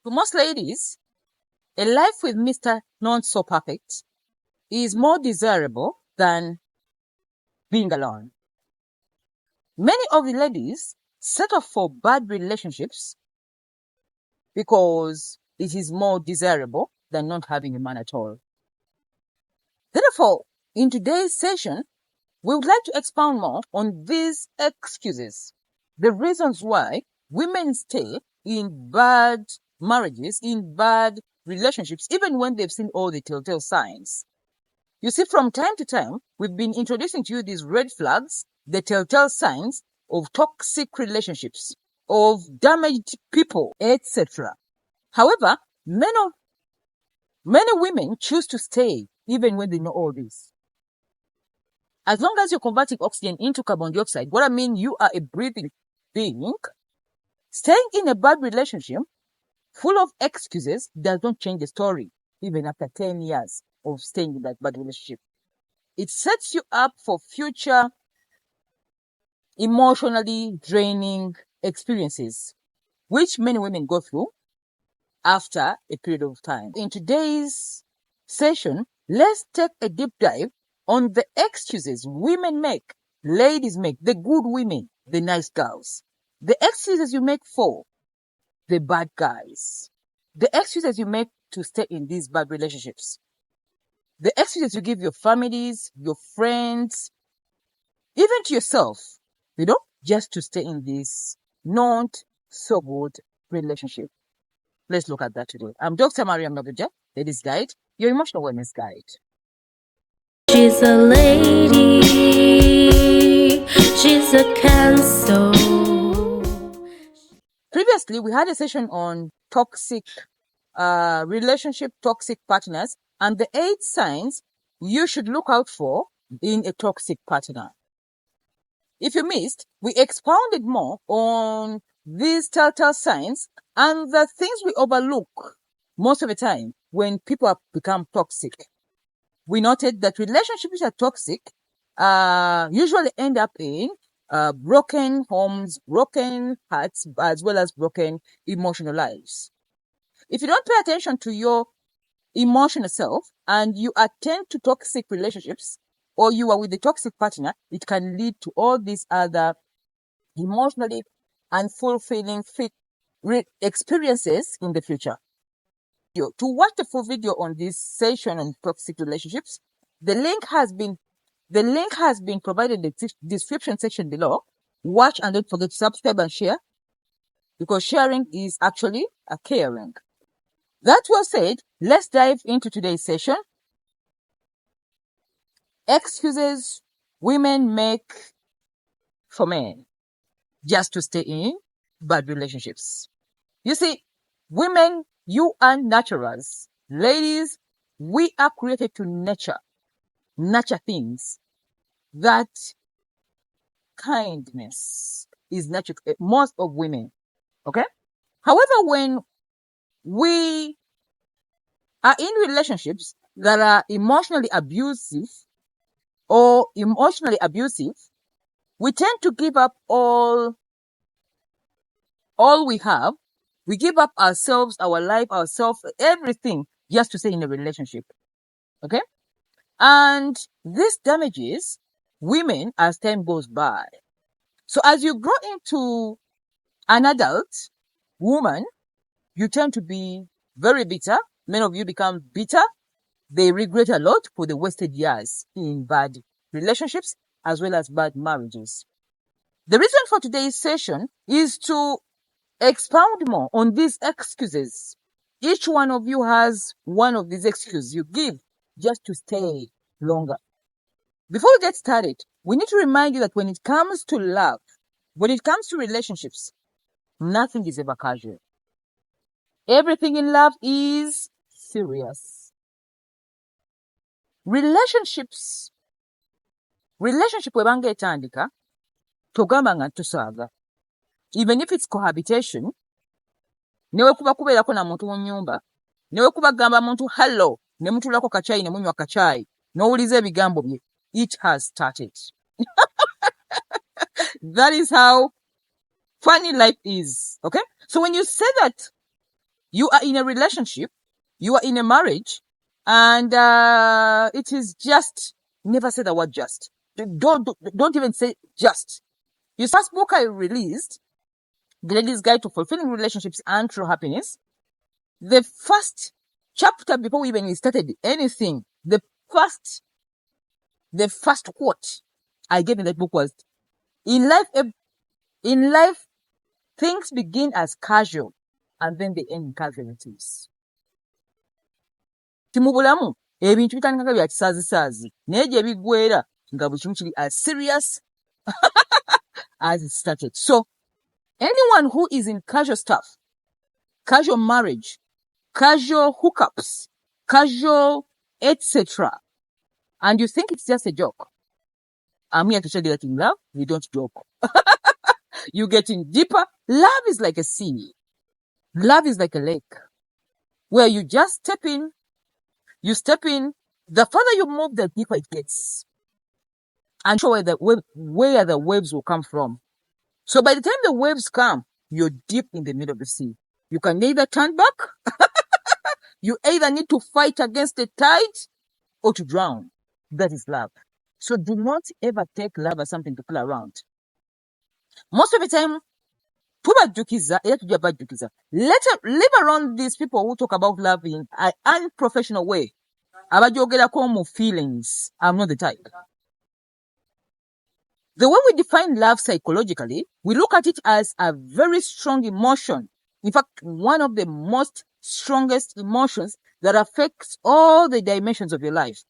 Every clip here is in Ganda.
To most ladies, a life with Mr. Not-So-Perfect is more desirable than being alone. Many of the ladies settle for bad relationships because it is more desirable than not having a man at all. Therefore, in today's session, we would like to expound more on these excuses, the reasons why women stay in bad marriages, in bad relationships, even when they've seen all the telltale signs. You see, from time to time, we've been introducing to you these red flags, the telltale signs of toxic relationships, of damaged people, etc. However, many women choose to stay even when they know all this. As long as you're converting oxygen into carbon dioxide, what I mean, you are a breathing being, staying in a bad relationship full of excuses does not change the story, even after 10 years of staying in that bad relationship. It sets you up for future emotionally draining experiences, which many women go through after a period of time. In today's session, let's take a deep dive on the excuses women make, ladies make, the good women, the nice girls, the excuses you make for the bad guys, the excuses you make to stay in these bad relationships, the excuses you give your families, your friends, even to yourself, just to stay in this not so good relationship. Let's look at that today. I'm Dr. Mariam Nabuja, Ladies Guide, your emotional wellness guide. She's a lady, she's a Cancer. Previously, we had a session on toxic relationship, toxic partners, and the 8 signs you should look out for in a toxic partner. If you missed, we expounded more on these telltale signs and the things we overlook most of the time when people have become toxic. We noted that relationships which are toxic usually end up in broken homes, broken hearts, as well as broken emotional lives. If you don't pay attention to your emotional self and you attend to toxic relationships, or you are with a toxic partner, it can lead to all these other emotionally unfulfilling experiences in the future. To watch the full video on this session on toxic relationships, the link has been provided in the description section below. Watch and don't forget to subscribe and share, because sharing is actually a caring. That was said, let's dive into today's session. Excuses women make for men just to stay in bad relationships. You see, women, you are naturals. Ladies, we are created to nurture things. That kindness is natural, most of women, okay? However, when we are in relationships that are emotionally abusive, we tend to give up all we have. We give up ourselves, our life, ourselves, everything, just to stay in a relationship. Okay? And this damages women as time goes by. So as you grow into an adult woman, you tend to be very bitter. Many of you become bitter. They regret a lot for the wasted years in bad relationships as well as bad marriages. The reason for today's session is to expound more on these excuses. Each one of you has one of these excuses you give just to stay longer. Before we get started, we need to remind you that when it comes to love, when it comes to relationships, nothing is ever casual. Everything in love is serious. Relationship webanga etandika togamba nga tusaaga, even if it's cohabitation. Newe kuba kubeerako na muntu mu nyumba, newe kuba gamba muntu hello, ne mutulako kachai ne munywa kachai, n'owuliza ebigambo bye, it has started. That is how funny life is. Okay? So when you say that You are in a relationship, you are in a marriage, and it is just, never say the word just. Don't even say just. Your first book I released, The Lady's Guide to Fulfilling Relationships and True Happiness, the first chapter before we even started anything, the first quote I gave in that book was, in life, things begin as casual and then they end in casualties. Timubulamu, ebintu bitandika bya kisaazi naye gye biggweera nga buli kimu kiri as serious as it started. So anyone who is in casual stuff, casual marriage, casual hookups, casual etc., and you think it's just a joke, I'm here to tell you that in love, we don't joke. You're getting deeper. Love is like a sea. Love is like a lake where you just step in. You step in. The further you move, the deeper it gets. And show where the waves will come from. So by the time the waves come, you're deep in the middle of the sea. You can neither turn back. You either need to fight against the tide or to drown. That is love. So do not ever take love as something to play around. Most of the time, live around these people who talk about love in an unprofessional way. Feelings. I'm not the type. The way we define love psychologically, we look at it as a very strong emotion. In fact, one of the most strongest emotions that affects all the dimensions of your life.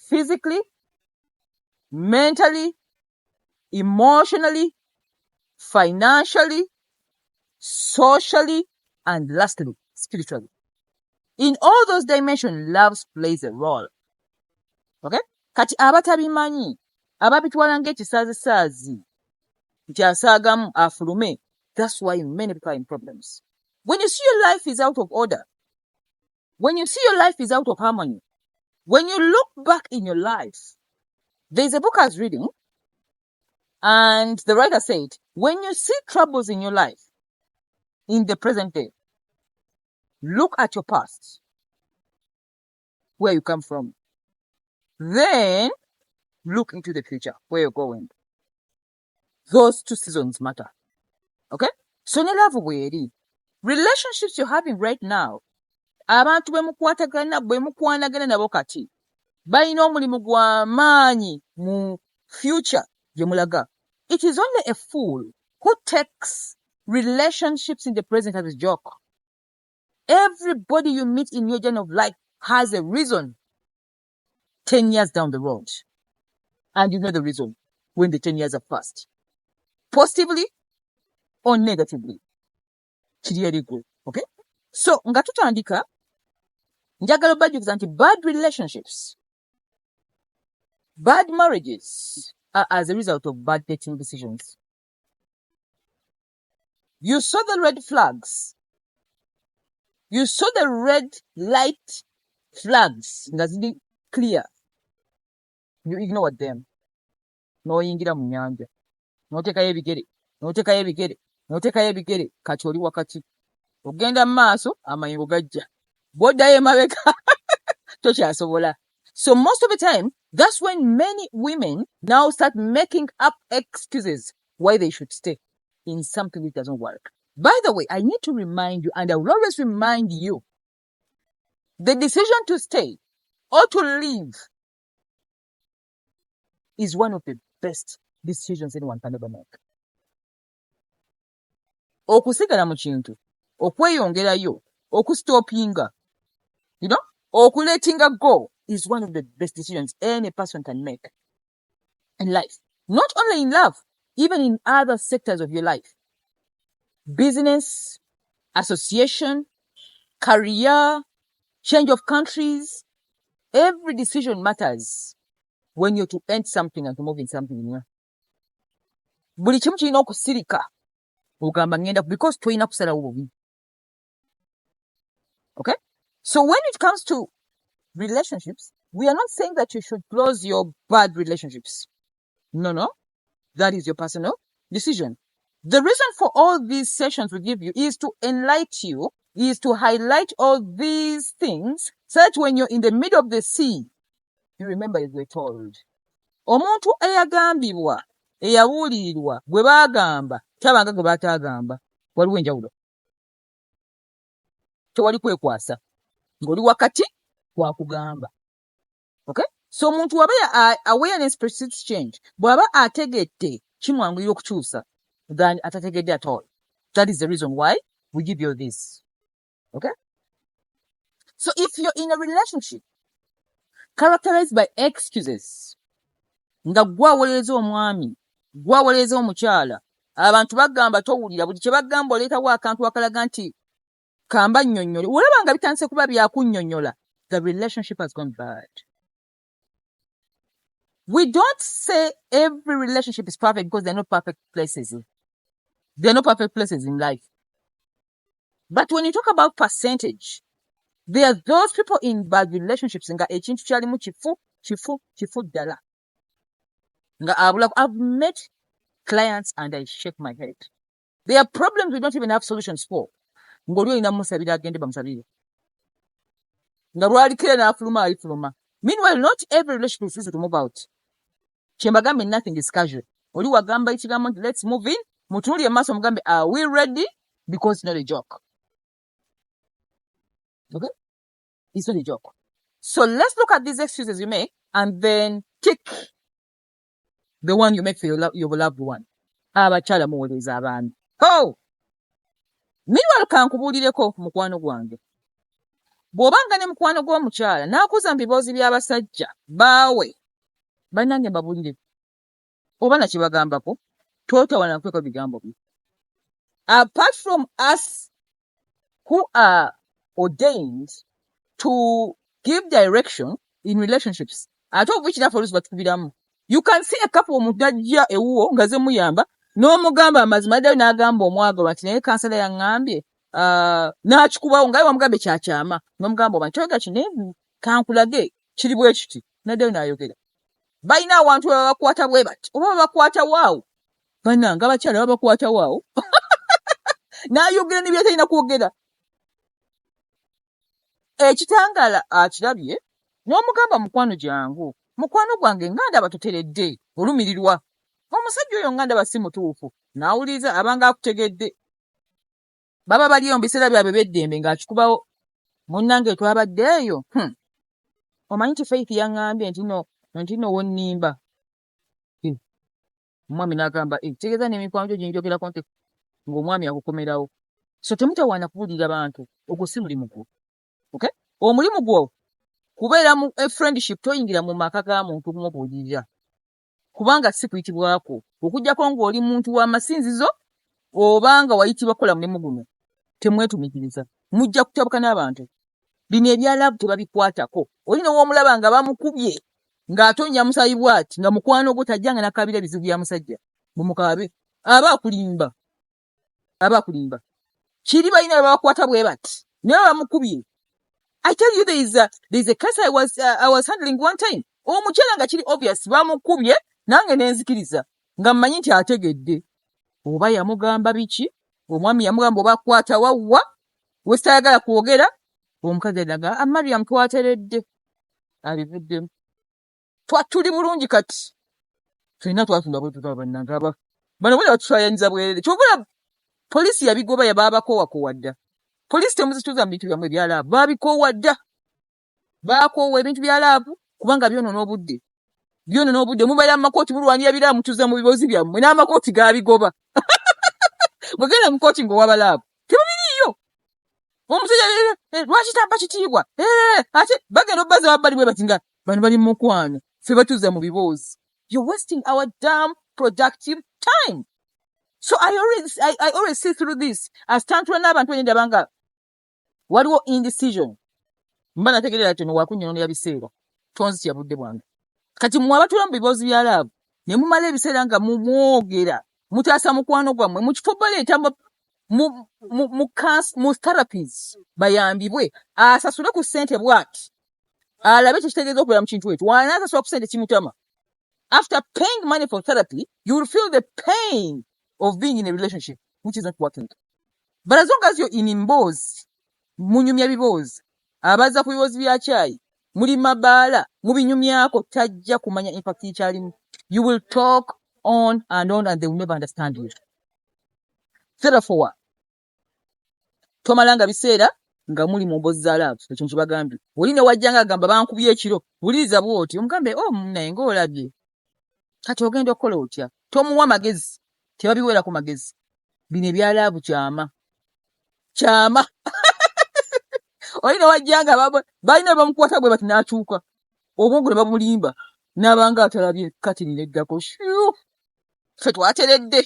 Physically, mentally, emotionally, financially, socially, and lastly, spiritually. In all those dimensions, love plays a role. Okay? Kati abatabimanyi, ababitwala ng'ekisaazi nti asaagamu afulume. That's why many people are in problems. When you see your life is out of order, when you see your life is out of harmony, when you look back in your life, there's a book I was reading, and the writer said, when you see troubles in your life, in the present day, look at your past, where you come from. Then look into the future, where you're going. Those two seasons matter. Okay? So ne love bweri. Relationships you're having right now, abantu bemukwanagana nabo kati balina omulimu gwa maanyi mu future gye mulaga. It is only a fool who takes relationships in the present as a joke. Everybody you meet in your journey of life has a reason 10 years down the road. And you know the reason when the 10 years are passed. Positively or negatively. Kiri good. Okay? So, nga tutandika, njagala obajjukiza nti bad relationships, bad marriages are as a result of bad dating decisions. You saw the red flags. You saw the red light flags nga ziri clear. You ignored them. N'oyingira mu nyanja. N'oteekayo ebigere. Kati oli wakati. Ogenda mu maaso, amayingo gajja. Bw'oddayo emabega, tokyasobola. So most of the time, that's when many women now start making up excuses why they should stay in something which doesn't work. By the way, I need to remind you, and I will always remind you, the decision to stay or to leave is one of the best decisions anyone can ever make. Okusigala mu kintu, okweyongerayo, okustopinga, okuletting go is one of the best decisions any person can make in life. Not only in love, even in other sectors of your life. Business, association, career, change of countries. Every decision matters when you're to end something and to move in something new. Buli kimu kirina okusirika ogamba ngenda because toyina kusalawo bubi. Okay? So when it comes to relationships, we are not saying that you should close your bad relationships. No. That is your personal decision. The reason for all these sessions we give you is to enlighten you is to highlight all these things so that when you're in the middle of the sea, you remember as we're told. Omuntu eyagambibwa, eyawulirirwa, gwe baagamba, tabanga gwe bataagamba. Waliwo enjawulo. Tewali kwekwasa. Ng'oli wakati wakugamba. Okay? So omuntu waba awareness precedes change. Bw'aba ategedde kimwanguyira okukyusa than atategedde at all. That is the reason why we give you this. Okay? So if you're in a relationship characterized by excuses, nga gwawolereza omwami, gwawolereza omukyala, abantu bagamba towulira, buli kye bagamba oleetawo akantu akalaga nti kamba nnyonnyole, olaba nga bitandise kuba byakunnyonnyola, the relationship has gone bad. We don't say every relationship is perfect because they're not perfect places. They're not perfect places in life. But when you talk about percentage, there are those people in bad relationships nga ekintu kyalimu kifu ddala. Nga I've met clients and I shake my head. There are problems we don't even have solutions for. Ng'oli olina musabira agende bamusabire. Nga lwalikira n'afuluma alifuluma. Meanwhile, not every relationship is easy to move out. Kyembagambe nothing is casual. Oli wagamba ekigambo nti let's move in. Mutunulire maaso mugambe are we ready? Because it's not a joke. Okay? It's not a joke. So let's look at these excuses you make and then tick the one you make for your loved one. Abakyala muwolereza abaami. Oh! Meanwhile, kankubuulireko mukwano gwange. Bw'obanga ne mukwano gw'omukyala n'akuza mu biboozi by'abasajja baawe, bannange mbabuulire. Oba na kibagambako, tootawana kweko bigambo bye. Apart from us who are ordained to give direction in relationships, ate obubikira folusi batukubiramu. You can see a couple omuntu ajja ewuwo nga ze muyamba n'omugamba amazima ddala n'agamba omwagalwa nti naye kansala yaŋŋambye n'akikubawo nga bamugambe kyakyama n'omugamba oba ntoyega kino kankulage kiri bwe kiti naddala n'ayogera. Balina awantu babakwata bwe bati oba babakwata waawo bannanga abakyala babakwata waawo n'ayogera ne byatalina kwogera. Ekitangaala akirabye n'omugamba mukwano gyangu, mukwano gwange nga ndaba toteredde olumirirwa. Omusajja oyo nga ndaba si mutuufu, n'awuliriza abanga akutegedde. Baba baliyo mu biseera byabwe by'eddembe ng'akikubawo. Munnange twabaddeeyo. Omanyi nti Faith yaŋŋambye nti no wonnimba. Omwami n'agamba tegeeza n'emikwano gyo ginjogerako nti ng'omwami akukomerawo. So temutawaana kubuulira bantu, ogwo si mulimu gwo. Okay? Omulimu gwo kubeera mu friendship toyingira mu maka ga muntu kumubuulirira. Kubanga si kuyitibwako. Okuggyako ng'oli muntu w'amasinzizo obanga wayitibwa kola mulimu guno. Temwetumikiriza. Mujja kutabuka n'abantu. Bino ebyalaabu tebabikwatako. Oli n'owoomulaba nga bamukubye ng'atonya musayi bw'ati nga mukwano gwo tajjanga n'akaabira ebizibu bya musajja. Mumukaabe. Aba akulimba. Kiri balina babakwata bwe bati. Naye bamukubye. I tell you there is a case I was handling one time. Omukyala nga kiri obvious bamukubye nange nenzikiriza nga mmanyi nti ategedde. Oba yamugamba biki? Omwami yamugamba oba kwata wawwa wesitayagala kwogera. Omukazi yadaga Mariam twateredde. Abivuddemu. Tuli bulungi kati. Tulina twatunda bwe tutabannanga aba. Bano bwe batusaayanyiza bwerere. Kyogera polisi yabigoba yabaabakoowa dda. Polisi temuzituuza mu bintu byamwe ebyalaabu. Baabikoowa dda. Baakoowa ebintu byalaabu kubanga byonoona obudde. Mubeera mu makooti mulwanira biraabu mutuuza mu biboozi byammwe n'amakooti gaabigoba. Mugenda mu kooti ng'owabalaabu. Tebabiriiyo. Omusajja lwaki tampa kitiibwa? Ate bagenda obbaza babbali bwe bati nga bano bali mu mukwano. Ffe batuuza mu biboozi. You're wasting our damn productive time. So I always see through this. As tantula n'abantu benyenda banga waliwo indecision. Mba nategerera tono wakunnyonoonera biseera. Tonzitya budde bwange. Kati mmwe abatula mu biboozi bya laabu ne mumala ebiseera nga mumwogera mutaasa mukwano gwammwe mu kifo baleeta mu therapies bayambibwe asasule ku ssente bw'ati alabe tekitegeeza okubeera mu kintu ekyo wanaasasula ku ssente kimutama. After paying money for therapy, you will feel the pain of being in a relationship which is not working. But as long as you're in imboozi munyumya biboozi, abazza ku biboozi bya caayi, muli mabaala, mubinyumyako, tajja kumanya impact ekyalimu. You will talk on and they will never understand you. Therefore, tomalanga biseera nga muli mu mboozi za laavu. Ekyo nkibagambye. Oli ne wajja nga agamba bankubye ekiro, buliriza bw'oti, omugambe munnaye ng'olabye. Kati ogenda okukola otya? Tomuwa magezi, tebabiweera ku magezi. Bino ebya laavu kyama. Kyama. Oli ne wajja nga balina bamukwata bwe bati n'akyuka. Obwongo ne bamulimba. N'abanga atalabye katini neddako. Shuu! Ffe twateredde.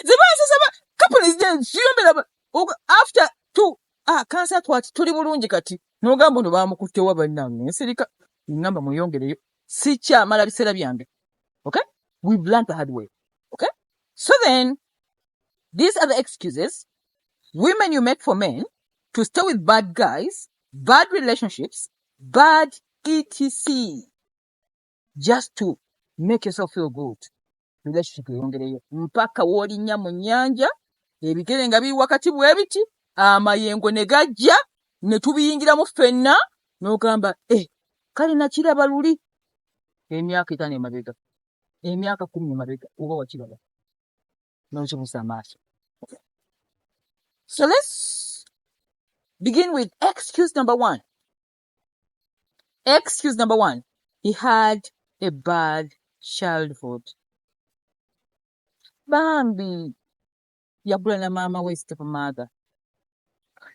Zibaasasaba couples ziyombera after two kansa tuli bulungi kati n'ogamba ono bamukuttewa bannange nsirika ngamba muyongereyo sikyamala biseera byange. Okay, we've learned the hard way. Okay, so then these are the excuses women you make for men to stay with bad guys, bad relationships, bad etc, just to make yourself feel good. Relationship eyongereyo mpaka w'olinnya mu nnyanja, ebigere nga biri wakati bw'ebiti, amayengo ne gajja ne tubiyingiramu ffenna, n'ogamba kale nakiraba luli emyaka 5 emabega, emyaka 10 emabega, oba wakiraba n'okibuusa amaaso. Okay. So let's begin with excuse number 1. Excuse number 1. He had a bad childhood. Bambi yagula na maama we stepmother.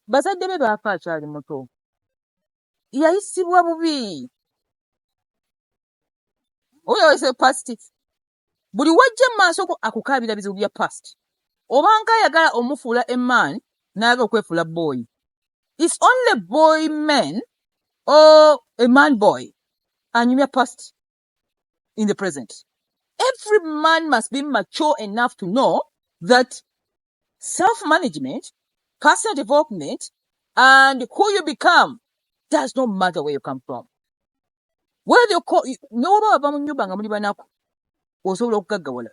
Bazadde be baafa akyali muto. Yayisibwa bubi. Oyo yayise past. Buli wajja maaso ko akukaabira bizibu bya past. Obanga ayagala omufuula emman n'aga okwefuula boy. It's only boy men or a man boy anyumya past in the present. Every man must be mature enough to know that self-management, personal development, and who you become does not matter where you come from. Whether you call n'oba wava mu nnyumba nga muli banako, osobola okugaggawala.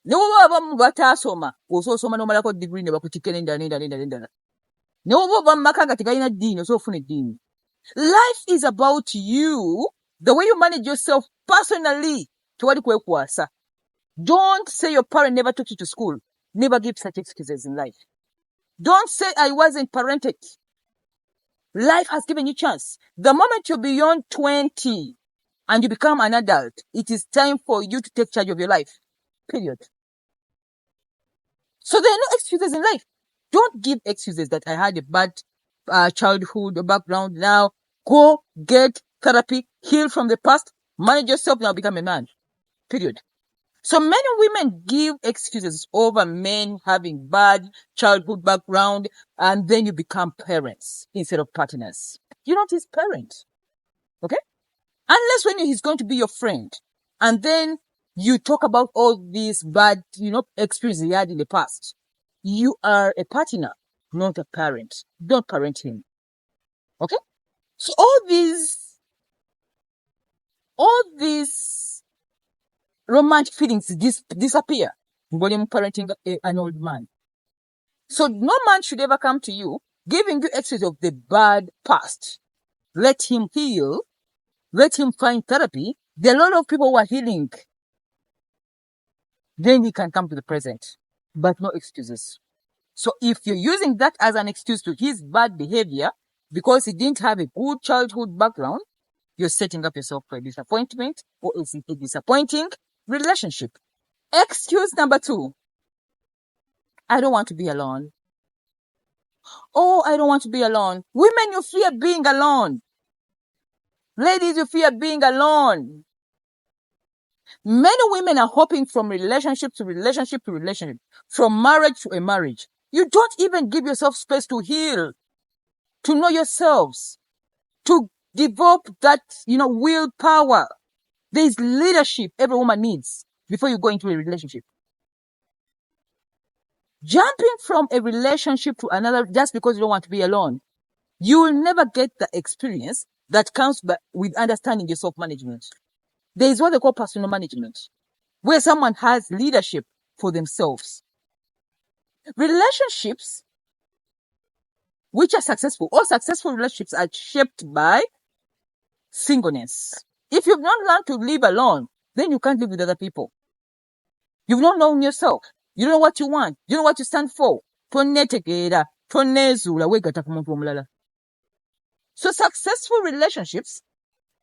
N'oba wava mu bataasoma, osobola osoma n'omalako degree ne bakutikka n'endala. N'oba wava mu maka nga tegalina ddiini, osobola okufuna eddiini. Life is about you, the way you manage yourself personally. Tewali kwekwasa. Don't say your parent never took you to school. Never give such excuses in life. Don't say I wasn't parented. Life has given you chance. The moment you're beyond 20 and you become an adult, it is time for you to take charge of your life. Period. So there are no excuses in life. Don't give excuses that I had a bad childhood background. Now go get therapy, heal from the past, manage yourself, now become a man. Period. So many women give excuses over men having bad childhood background, and then you become parents instead of partners. You're not his parent. Okay? Unless when he's going to be your friend, and then you talk about all these bad, experiences he had in the past. You are a partner, not a parent. Don't parent him. Okay? So all these romantic feelings disappear when you're parenting an old man. So no man should ever come to you giving you excuses of the bad past. Let him heal. Let him find therapy. There are a lot of people who are healing. Then he can come to the present, but no excuses. So if you're using that as an excuse to his bad behavior because he didn't have a good childhood background, you're setting up yourself for a disappointment or a disappointing relationship. Excuse number 2. I don't want to be alone. Oh, I don't want to be alone. Women, you fear being alone. Ladies, you fear being alone. Many women are hopping from relationship to relationship to relationship, from marriage to a marriage. You don't even give yourself space to heal, to know yourselves, to develop that, willpower. There is leadership every woman needs before you go into a relationship. Jumping from a relationship to another just because you don't want to be alone, you will never get the experience that comes with understanding your self-management. There is what they call personal management, where someone has leadership for themselves. Relationships which are successful. All successful relationships are shaped by singleness. If you've not learned to live alone, then you can't live with other people. You've not known yourself. You don't know what you want. You don't know what you stand for. Tonnetegeera, tonneezuula, weegatta ku muntu omulala. So successful relationships,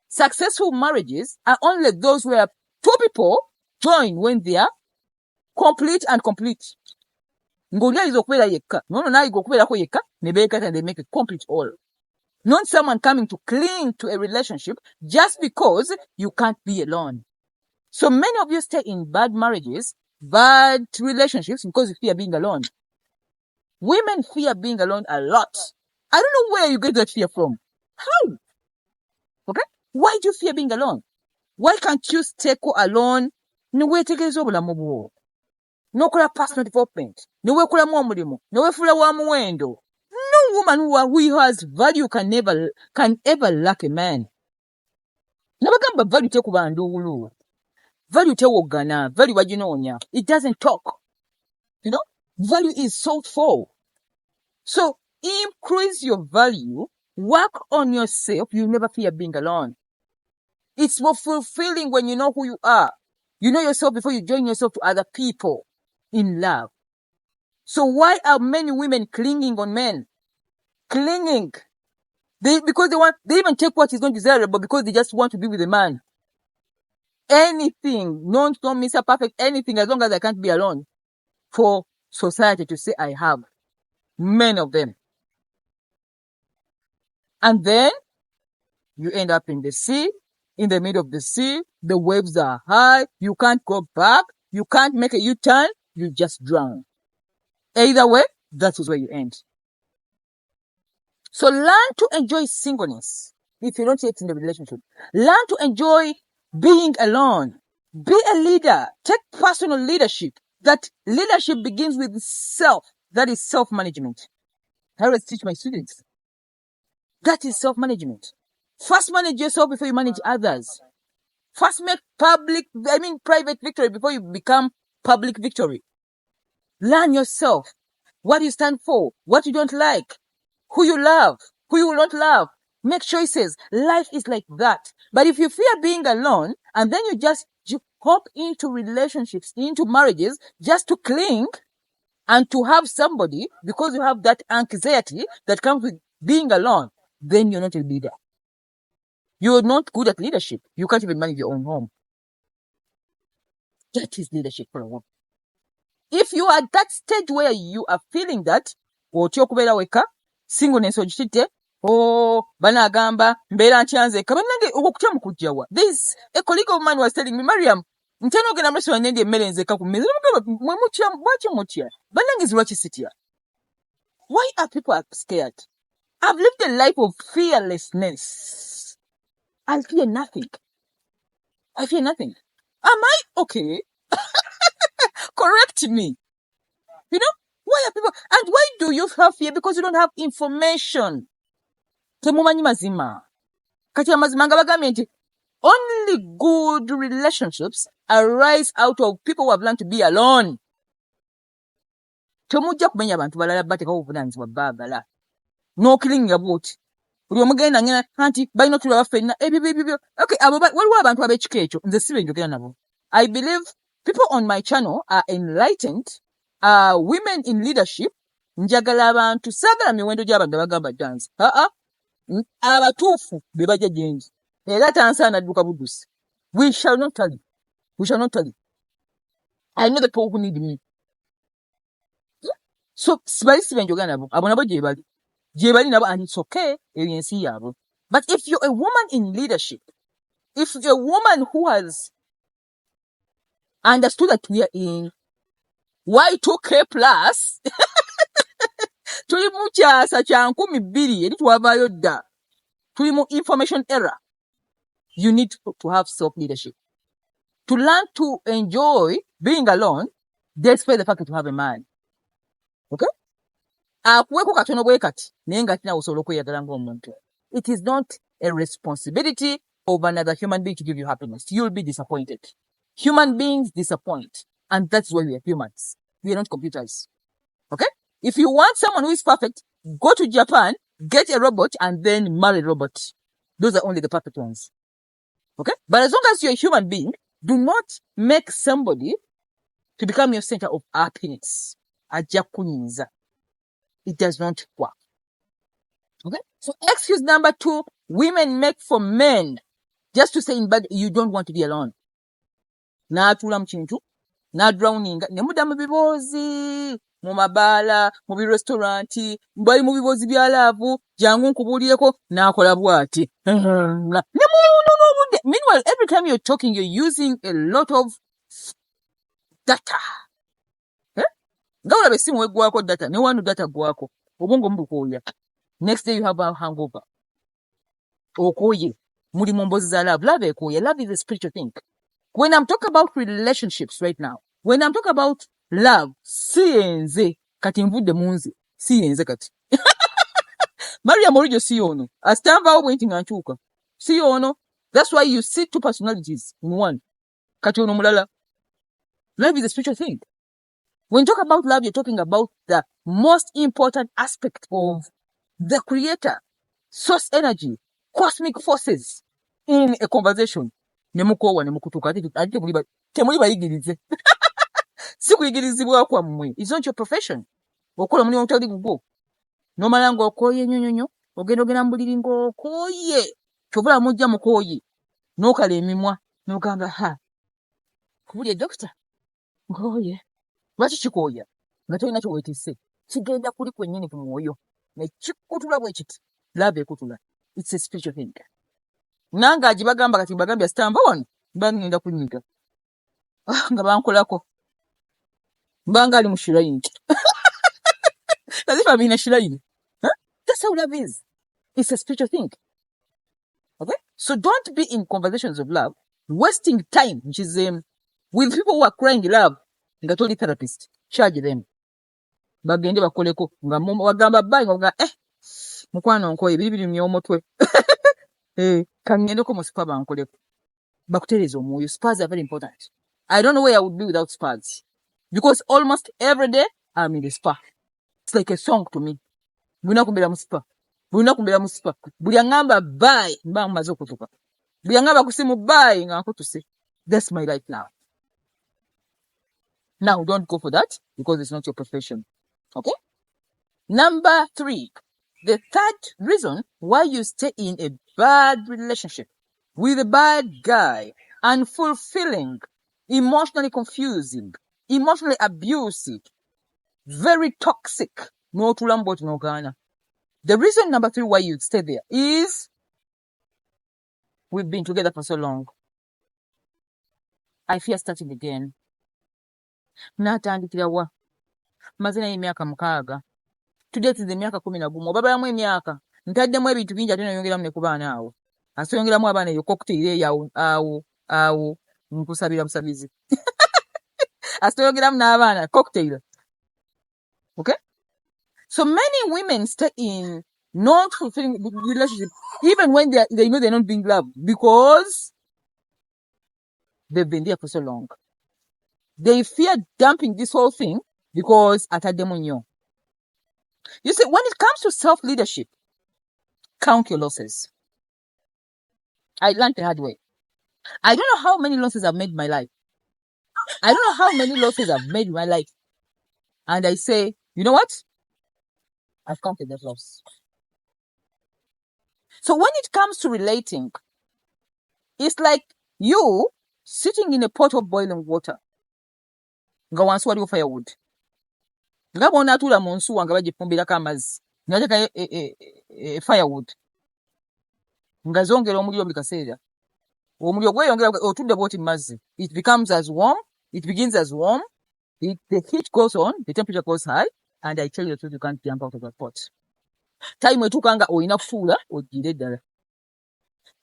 successful marriages are only those where two people join when they are complete and complete. Ng'oli ayiza okubeera yekka, n'ono n'ayiga okubeerako yekka, ne beegatta and they make a complete all. Not someone coming to cling to a relationship just because you can't be alone. So many of you stay in bad marriages, bad relationships because you fear being alone. Women fear being alone a lot. I don't know where you get that fear from. How? Okay? Why do you fear being alone? Why can't you stay alone? Niweetegereza obulamu bwo. N'okola personal development. Niweekolamu omulimu. Niweefuula wa muwendo. No woman who has value can ever lack a man. Nabagamba value tekuba nduulu. Value tewogana. Value waginoonya. It doesn't talk. You know? Value is sought for. So increase your value. Work on yourself. You never fear being alone. It's more fulfilling when you know who you are. You know yourself before you join yourself to other people in love. So why are many women clinging on men? Clinging. Because they even take what is not desirable because they just want to be with a man. Anything, don't Mr. Perfect, anything as long as I can't be alone. For society to say I have. Many of them. And then you end up in the sea, in the middle of the sea, the waves are high, you can't go back, you can't make a U-turn, you just drown. Either way, that is where you end. So learn to enjoy singleness if you don't yet in the relationship. Learn to enjoy being alone. Be a leader. Take personal leadership. That leadership begins with self. That is self-management. I always teach my students. That is self-management. First manage yourself before you manage others. First make private victory before you become public victory. Learn yourself. What you stand for. What you don't like. Who you love. Who you will not love. Make choices. Life is like that. But if you fear being alone, and then you hop into relationships, into marriages, just to cling and to have somebody, because you have that anxiety that comes with being alone, then you're not a leader. You're not good at leadership. You can't even manage your own home. That is leadership for a woman. If you are at that stage where you are feeling that, otyokubeera weka, singleness ogitidde, banagamba, mbeera ntyanzeeka, bannange okutya mukujjawa. This, a colleague of mine was telling me, Mariam, ntena ogenda mreso wanyendi emmere nzeeka ku mmeza. Mwe mutya, bwaki mutya? Bannange zilwaki sitya? Why are people scared? I've lived a life of fearlessness. I fear nothing. I fear nothing. Am I okay? Correct me. You know, why are people, and why do you have fear? Because you don't have information. Temumanyi mazima. Kati amazima nga bagambye nti only good relationships arise out of people who have learned to be alone. Temujja kumenya abantu balala batekawo obuvunaanyizibwa baagala. N'okiringa bwoti. Buli omugenda ngena anti balina otulaba ffenna ebyo. Okay, waliwo abantu ab'ekika ekyo nze si benjogera nabo. I believe people on my channel are enlightened, women in leadership. Njagala abantu saagala miwendo gy'abantu bagamba dance. Abatuufu be bajja gyendi. Era tansaana adduka buddusi. We shall not tell you. We shall not tell you. I know the people who need me. So sibali si benjogera nabo. Abo nabo gye bali nabo, and it's okay. Ensi yaabwe. But if you're a woman in leadership, if you're a woman who has understood that we are in Y2K plus, tuli mu kyasa kya 2020 eri twavaayo dda, tuli mu information era, you need to have self-leadership. To learn to enjoy being alone, despite the fact that you have a man. Okay? Akuweko katono bwe kati, naye nga tina osobola okweyagala ng'omuntu. It is not a responsibility of another human being to give you happiness. You'll be disappointed. Human beings disappoint. And that's why we are humans. We are not computers. Okay? If you want someone who is perfect, go to Japan, get a robot, and then marry a robot. Those are only the perfect ones. Okay? But as long as you're a human being, do not make somebody to become your center of happiness. Ajja kunyinza. It does not work. Okay? So excuse number 2, women make for men just to say in bed you don't want to be alone. N'atuula mu kintu, n'adrowninga, ne mudda mu biboozi, mu mabaala, mu birestaurant, bali mu biboozi bya laavu, jangu nkubuulireko, n'akola bw'ati. Meanwhile, every time you're talking, you're using a lot of data. Nga olaba essimu weggwako data, ne wano data gwako, obwongo mbukooya. Next day you have a hangover. Okooye, muli mu mboozi za love. Love ekooye. Love is a spiritual thing. When I'm talking about relationships right now, when I'm talking about love, siyenze, kati nvudde munzi, siyenze kati. Maria Morijo si ono. Astanvawo bwenti nga nkyuka. Si ono. That's why you see 2 personalities in one. Kati ono mulala. Love is a spiritual thing. When you talk about love, you're talking about the most important aspect of the creator, source energy, cosmic forces in a conversation. Nemukowa nemukutuka ate temuli bayigirize. Si kuyigirizibwa kwa mmwe. It's not your profession. Okola mulimu omutali gugwo. Nomala ng'okooye nyonyonyo, ogenda mbuliri ng'okooye. Kyobula mujja mukooye. N'okala emimwa, n'ogamba ha. Kubulye doctor. Ng'oye. Lwaki kikooya? Nga tolina kyeweetisse. Kigenda kuli kwennyini ku mwoyo. Ne kikutula bwe kiti. Love ekutula. It's a spiritual thing. Nanga agibagamba kati bagambya stamba wano. Bangenda kunyiga. Nga bankolako. Mbanga ali mu shiraini. As if I'm in a shrine. Huh? That's how love is. It's a spiritual thing. Okay? So don't be in conversations of love, wasting time, which is with people who are crying love. Nga toli therapist. Charge them. Bagende bakoleko. Nga wagamba bayi nga mukwano nkoye bibiri myomotwe. Kangendeko mu spa bankoleko. Bakutereza omwoyo. Spas are very important. I don't know where I would be without spas. Because almost every day I'm in the spa. It's like a song to me. Bulina kumbera mu spa. Buli angamba bye mba mmaze okutuka. Buli angamba kusimu bye nga nkutuse. That's my life now. Now don't go for that because it's not your profession. Okay? Number 3. The third reason why you stay in a bad relationship with a bad guy, unfulfilling, emotionally confusing, emotionally abusive, very toxic. No tulambot no gana. The reason number 3 why you stay there is we've been together for so long. I fear starting again. Natandikira wa. Mazina y'emyaka 6. Today is the myaka 11. Obabalamu emyaka. Ntaddemu ebintu bingi ate nayongeramu ne ku baana awo. Asongeramu abaana eyo cocktail awo nkusabira busabizi. Asongeramu n'abaana cocktail. Okay? So many women stay in not fulfilling relationship even when they know they're not being loved because they've been there for so long. They fear dumping this whole thing because atademonyo. You see, when it comes to self-leadership, count your losses. I learned the hard way. I don't know how many losses I've made in my life. I don't know how many losses I've made in my life. And I say, you know what? I've counted that loss. So when it comes to relating, it's like you sitting in a pot of boiling water. Nga wansi waliwo firewood. Nga bonatuula mu nsuwa nga bagifumbirako amazzi. Nateeka firewood. Nga zongera omuliro buli kaseera. Omuliro gweyongera otudde bwoti mu mazzi. It becomes as warm. It begins as warm. The heat goes on. The temperature goes high. And I tell you the truth, you can't jump out of that pot. Time etuuka nga olina kufuula oggire ddala.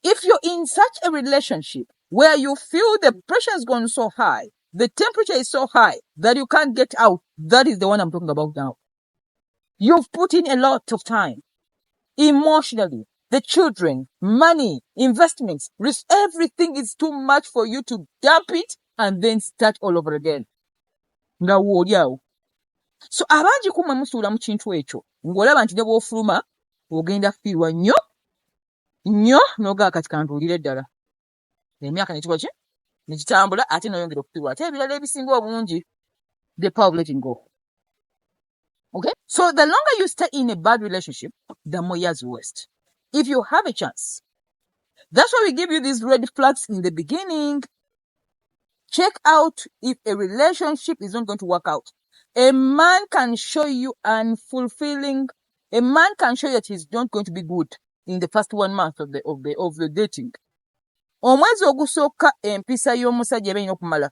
If you're in such a relationship where you feel the pressure has gone so high, the temperature is so high that you can't get out, that is the one I'm talking about now. You've put in a lot of time, emotionally, the children, money, investments, risk, everything is too much for you to dump it and then start all over again. Nga woolyawo. So abangi kumwe musuula mu kintu ekyo ng'olaba nti ne bw'ofuluma ogenda fiirwa nnyo n'ogaa kati kantuulire ddala emyaka nekikola ki nekitambula ate n'oyongera okufiirwa ate ebirala ebisinga obungi the power of letting go. Okay, so the longer you stay in a bad relationship, the more years you waste. If you have a chance, that's why we give you these red flags in the beginning. Check out if a relationship is not going to work out. A man can show you unfulfilling. A man can show you that he's not going to be good in the first 1 month of the dating. Omwezi ogusooka empisa y'omusajja eba erina okumala.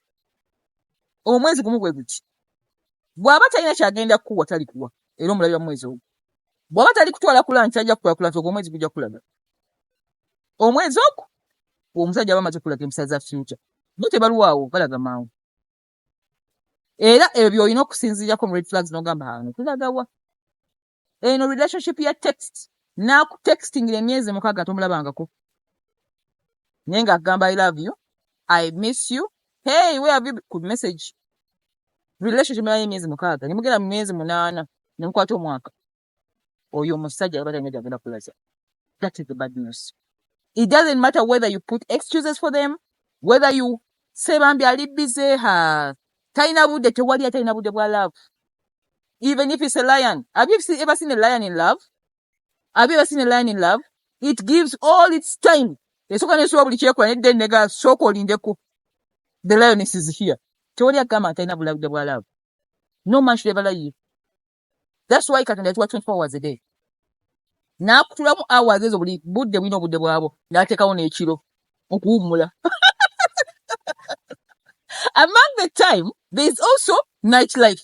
Omwezi gumu bwe guti. Bw'aba talina kyagenda kuwa talikuwa era omulabira mwezi ogwo. Bw'aba tali kutwala kula nti ajja kukula nti omwezi gujja kulaga. Omwezi ogwo omusajja aba amaze kulaga empisa za future. Bo tebalwawo balaga mangu. Era ebyo olina okusinziirako mu red flags n'ogamba hano tulagawa. Eno relationship ya text naakutextingira emyezi 6 tomulabangako. Naye ng'agamba I love you, I miss you, hey where have you been? Good message. Relationship ya emyezi 6 nemugenda mu myezi 8 nemukwata omwaka. Oyo omusajja aba talina gyagenda kulaza. That is the bad news. It doesn't matter whether you put excuses for them, whether you say bambi ali busy, talina budde, tewali atalina budde bwa love. Even if it's a lion. Have you ever seen a lion in love? Have you ever seen a lion in love? It gives all its time. Esooka nesuwa buli kyekola nedde nega sooka olindeko. The lioness is here. Tewali agamba atalina budde bwa love. No man should ever lie you. That's why Katonda yatuwa 24 hours a day. N'akutulamu hours ezo buli budde bulina obudde bwabo. N'ateekawo n'ekiro okuwummula. Among the time, there is also nightlife.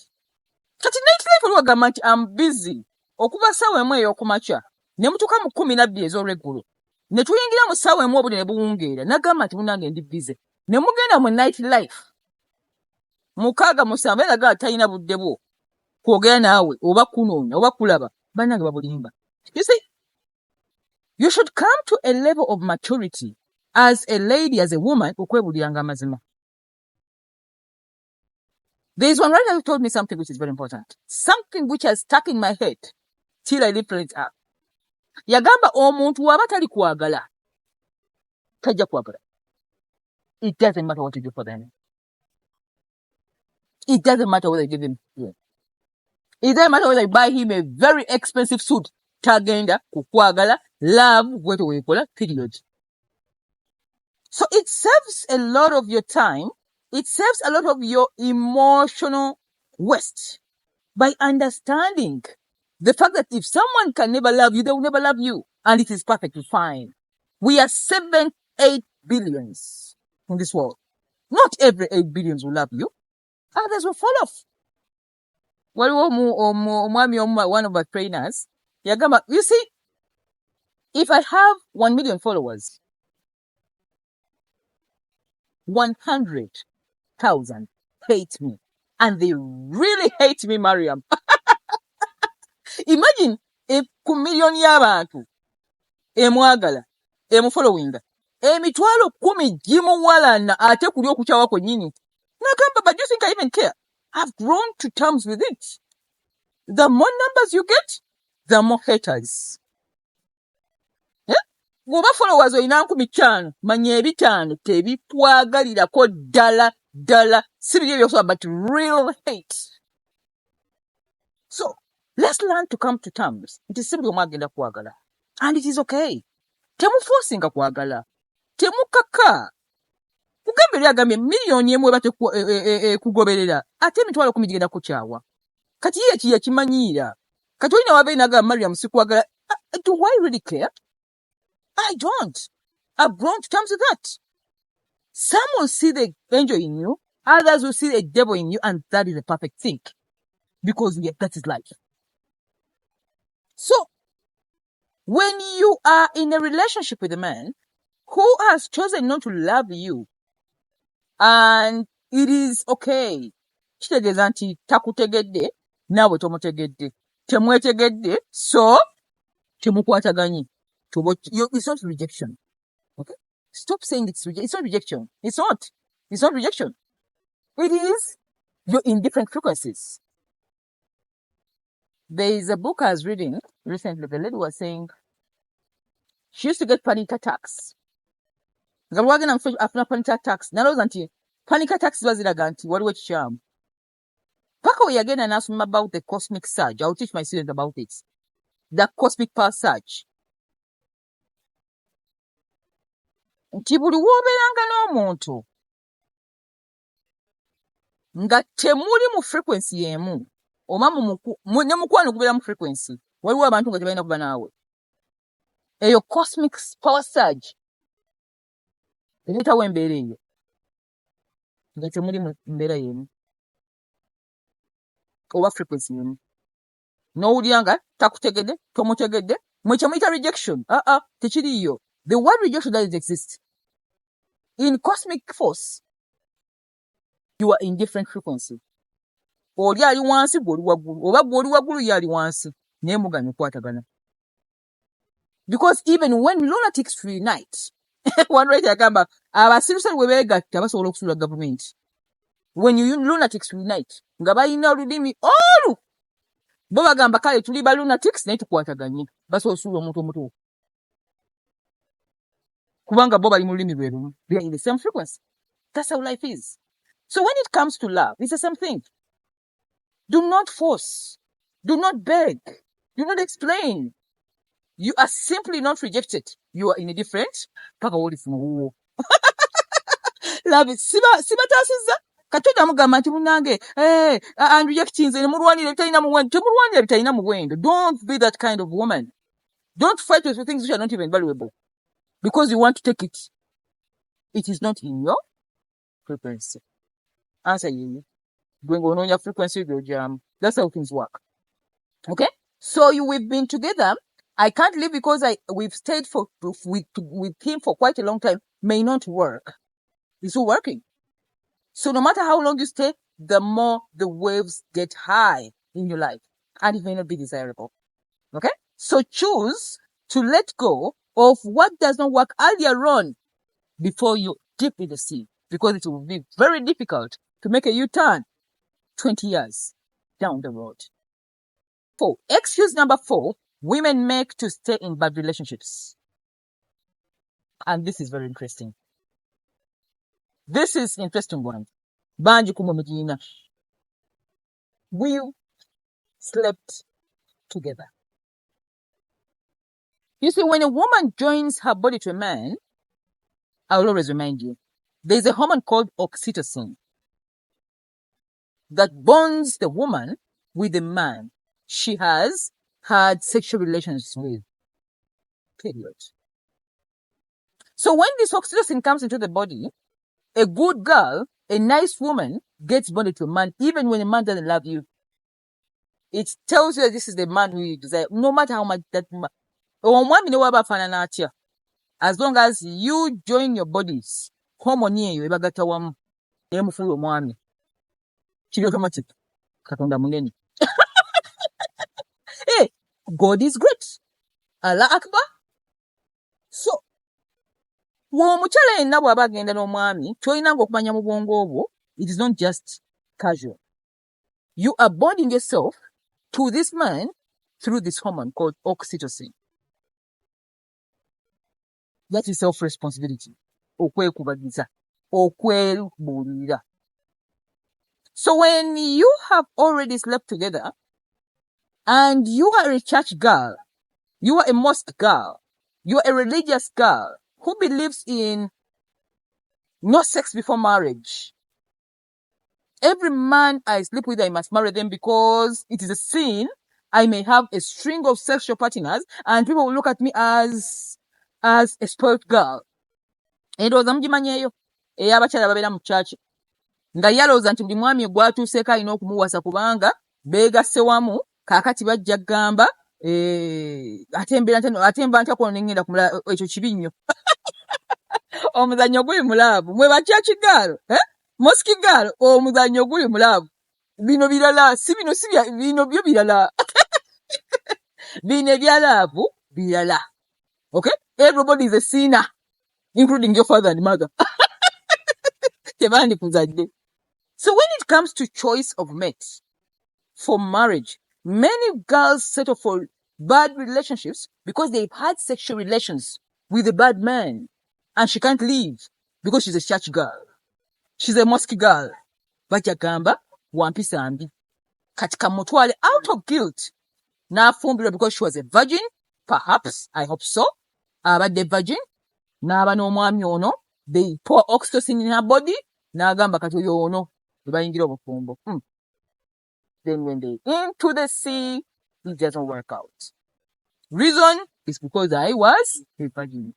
Kati nightlife oli wagamba nti I'm busy. Okuva ssaawa emu ey'okumakya ne mutuuka mu 12 ez'olweggulo. Ne tuyingira mu ssaawa emu obudde ne buwungeera. N'agamba nti munnange ndi busy. Ne mugenda mu nightlife. 6-7 naga talina budde bwo. Kwogera naawe oba kunoonya oba kulaba. Bannange babulimba. You see, you should come to a level of maturity as a lady, as a woman, okwebuliranga amazima. There is one writer who told me something which is very important. Something which has stuck in my head till I lifted it up. Yagamba omuntu waba tali kwagala. Tajja kwagala. It doesn't matter what you do for them. It doesn't matter whether you give him. It doesn't matter whether you buy him a very expensive suit. Tagenda kukwagala. Love wetu wekola. Period. So it saves a lot of your time. It saves a lot of your emotional waste by understanding the fact that if someone can never love you, they will never love you. And it is perfectly fine. We are 7-8 billions in this world. Not every 8 billions will love you. Others will fall off. One of my trainers, you see, if I have 1 million followers, 100,000 hate me. And they really hate me, Mariam. Imagine if ku million y'abantu emwagala, emufollowinga, emitwalo 10 gimuwalana ate kuli okukyawa kwennyini. Nagamba, but do you think I even care? I've grown to terms with it. The more numbers you get, the more haters. Bw'oba followers olina 5,000, manya 5 tebikwagalirako ddala si biri ebyokusaba but real hate. So let's learn to come to terms. It is simply omwagenda kwagala. And it is okay. Temuforcinga kwagala. Temukaka. Kugamba eri agambye miliyoni emu eba kugoberera ate emitwalo 10 gigenda kukyawa. Kati ye kiyakimanyiira. Kati olina wabeeyi n'agamba Mariam sikwagala. Do I really care? I don't. I've grown to terms with that. Some will see the angel in you, others will see the devil in you, and that is a perfect thing. Because that is life. So, when you are in a relationship with a man who has chosen not to love you, and it is okay, kitegeeza nti takutegedde, naawe tomutegedde. Temwetegedde, so temukwataganye. It's not rejection. Okay? Stop saying it's rejection. It's not rejection. It's not. It's not rejection. It is you're in different frequencies. There is a book I was reading recently. The lady was saying she used to get panic attacks. Nga lwagenda mufo afuna panic attacks. Nalowooza nti panic attacks ziba ziraga nti waliwo ekikyamu. Paka we yagenda n'asoma about the cosmic surge. I will teach my students about it. The cosmic power surge. Nti buli w'obeeranga n'omuntu nga temuli mu frequency y'emu oba ne mukwano gubeera mu frequency, waliwo abantu nga tebalina kuba naawe. Eyo cosmic power surge ereetawo embeera eyo nga temuli mu mbeera y'emu oba frequency y'emu. N'owulira nga takutegedde, tomutegedde, mwe kye muyita rejection. Tekiriiyo. The word rejection doesn't exist. In cosmic force, you are in different frequency. Oli ali wansi, gwe oli waggulu, oba gwe oli waggulu, ye ali wansi, naye muganya okukwatagana. Because even when lunatics reunite, one right agamba abasirusiru bwe beegatta basobola okusuula gavumenti. When lunatics reunite, nga balina olulimi olu, bo bagamba kale tuli ba lunatics naye tukwataganye, basobola okusuula omuntu omutuufu. Kubanga bo bali mu lulimi lwe lumu. They are in the same frequency. That's how life is. So when it comes to love, it's the same thing. Do not force. Do not beg. Do not explain. You are simply not rejected. You are in a different paka woli funo. Love it. Siba tasiza. Katonda mugamba nti munange and rejecting nze nemulwanira ebitalina muwendo. Temulwanira ebitalina muwendo. Don't be that kind of woman. Don't fight with things which are not even valuable. Because you want to take it. It is not in your frequency. Answer you. Going on your frequency, your jam. That's how things work. Okay? So we've been together. I can't leave because we've stayed with him for quite a long time. May not work. It's not working. So no matter how long you stay, the more the waves get high in your life. And it may not be desirable. Okay? So choose to let go of what does not work earlier on before you dip in the sea. Because it will be very difficult to make a U-turn 20 years down the road. Excuse number 4, women make to stay in bad relationships. And this is very interesting. This is interesting one. Banji kumomijina. We slept together. You see, when a woman joins her body to a man, I will always remind you, there's a hormone called oxytocin that bonds the woman with the man she has had sexual relations with. Period. So when this oxytocin comes into the body, a good girl, a nice woman, gets bonded to a man, even when a man doesn't love you. It tells you that this is the man who you desire, no matter how much that man. As long as you join your bodies, hormone eyo ebagatta wamu nemufuula omwami kiri automatic. Katonda munene. Hey, God is great. Allah Akbar. So omukyala yenna bw'aba agenda n'omwami ky'olinanga okumanya mu bwongo obwo, it is not just casual. You are bonding yourself to this man through this hormone called oxytocin. That is self-responsibility. Okwekubagiza. Okwebuulira. So when you have already slept together and you are a church girl, you are a mosque girl, you are a religious girl who believes in no sex before marriage. Every man I sleep with, I must marry them because it is a sin. I may have a string of sexual partners and people will look at me as a spoiled girl. Endowooza mugimanyeeyo ey'abakyala babeera mu church nga yalowooza nti buli mwami gwatuuseeko alina okumuwasa kubanga beegasse wamu kaakati bajja gamba atemba ntya kono nengenda kumula ekyo kibi nnyo. Omuzannyo guli mulaavu mwe bakyaki gaalo mosiki gaalo omuzannyo guli mulaavu. Bino birala si bino si bino byo birala bino ebyalaavu birala. Okay? Everybody is a sinner, including your father and mother. So when it comes to choice of mate for marriage, Many girls settle for bad relationships because they've had sexual relations with a bad man and she can't leave because she's a church girl. She's a mosque girl. Bajagamba, wampisa mbi. Katika mutwale out of guilt. N'afumbirwa because she was a virgin. Perhaps, I hope so. Abadde virgin. N'aba n'omwami ono. They pour oxytocin in her body. N'agamba kati oyo ono. Bayingira obufumbo. Then when they into the sea, it doesn't work out. Reason is because I was a virgin.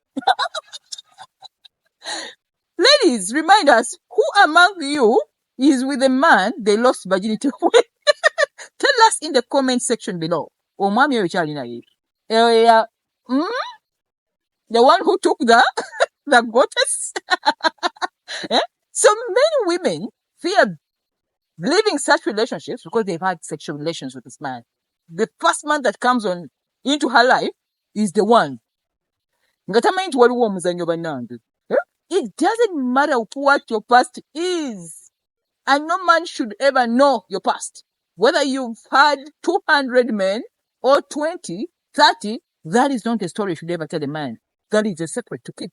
Ladies, remind us, who among you is with a man they lost virginity with? Tell us in the comment section below. Omwami oyo kyali naye. The one who took the goddess. So many women fear living such relationships because they've had sexual relations with this man. The first man that comes on into her life is the one. It doesn't matter what your past is. And no man should ever know your past. Whether you've had 200 men or 20, 30, that is not a story you should ever tell a man. That is a secret to keep.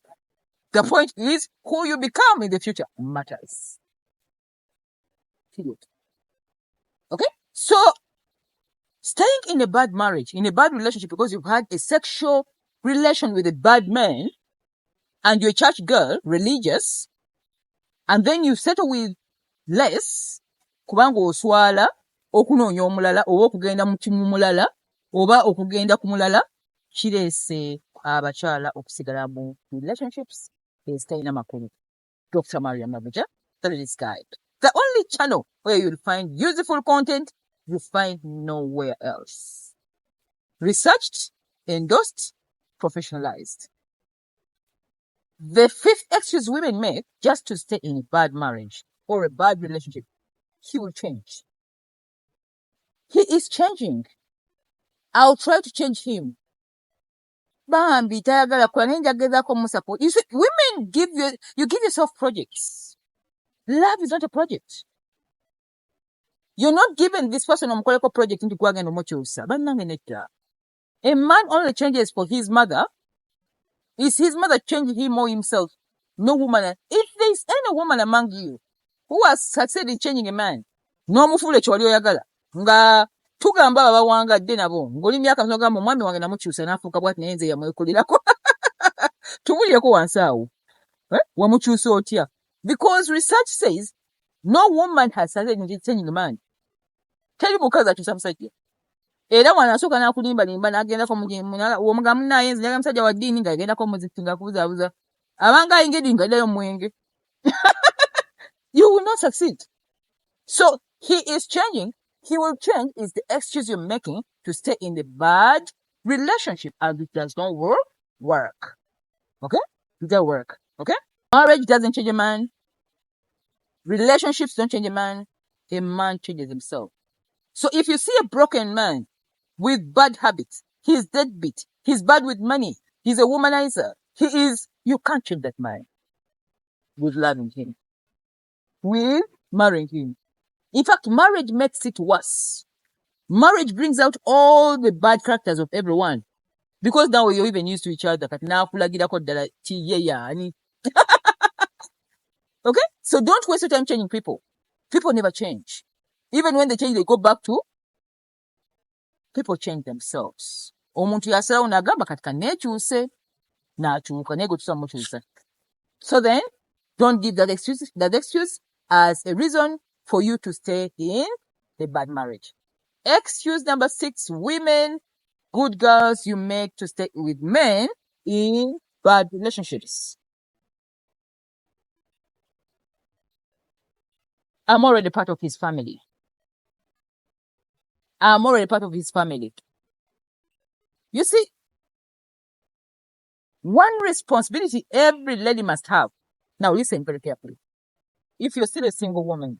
The point is, who you become in the future matters. Okay? So, staying in a bad marriage, in a bad relationship because you've had a sexual relation with a bad man and you're a church girl, religious, and then you settle with less, kubanga oswala, okunoonya omulala, oba okugenda mu kimu mulala, oba okugenda ku mulala, kireese abakyala okusigala mu relationships ezitalina makulu. Dr. Maria Mabuja, Solitude Guide. The only channel where you'll find useful content you find nowhere else. Researched, endorsed, professionalized. The fifth excuse women make just to stay in a bad marriage or a bad relationship. He will change. He is changing. I'll try to change him. Bambi, tayagala kwa nenja gezaako musupport. You see, women you give yourself projects. Love is not a project. You're not giving this person a mkoleko project into kwagenda omukyusa. Bannange netta. A man only changes for his mother. Is his mother changing him or himself? No woman. If there is any woman among you who has succeeded in changing a man, no mufule kyoli oyagala. Nga tugamba babawangadde nabo. Ngoli myaka nsogamba omwami wange namukyusa n'afuuka bw'ati naye nze yamwekulirako. Tubulireko wansi awo. Wamukyusa otya? Because research says no woman has succeeded in changing a man. Teri mukazi akyusa musajja. Era wanasooka n'akulimbalimba n'agendako omuga munnaye nze njaga musajja wa ddiini ng'agendako muzikiti ng'akubuzaabuza. Abanga ayingedi ng'addayo mwenge. You will not succeed. So he is changing. He will change is the excuse you're making to stay in the bad relationship and it does not work. Okay? It doesn't work. Okay? Marriage doesn't change a man. Relationships don't change a man. A man changes himself. So if you see a broken man with bad habits, he's deadbeat, he's bad with money, he's a womanizer, you can't change that man with loving him, with marrying him. In fact, marriage makes it worse. Marriage brings out all the bad characters of everyone. Because now you're even used to each other. Okay? So don't waste your time changing people. People never change. Even when they change, they go back to people change themselves. Omuntu yasalawo n'agamba kati kanneekyuse n'akyuka naye gwe tusamukyusa. So then, don't give that excuse as a reason for you to stay in a bad marriage. Excuse number 6, women, good girls you make to stay with men in bad relationships. I'm already part of his family. I'm already part of his family. You see, one responsibility every lady must have. Now listen very carefully. If you're still a single woman,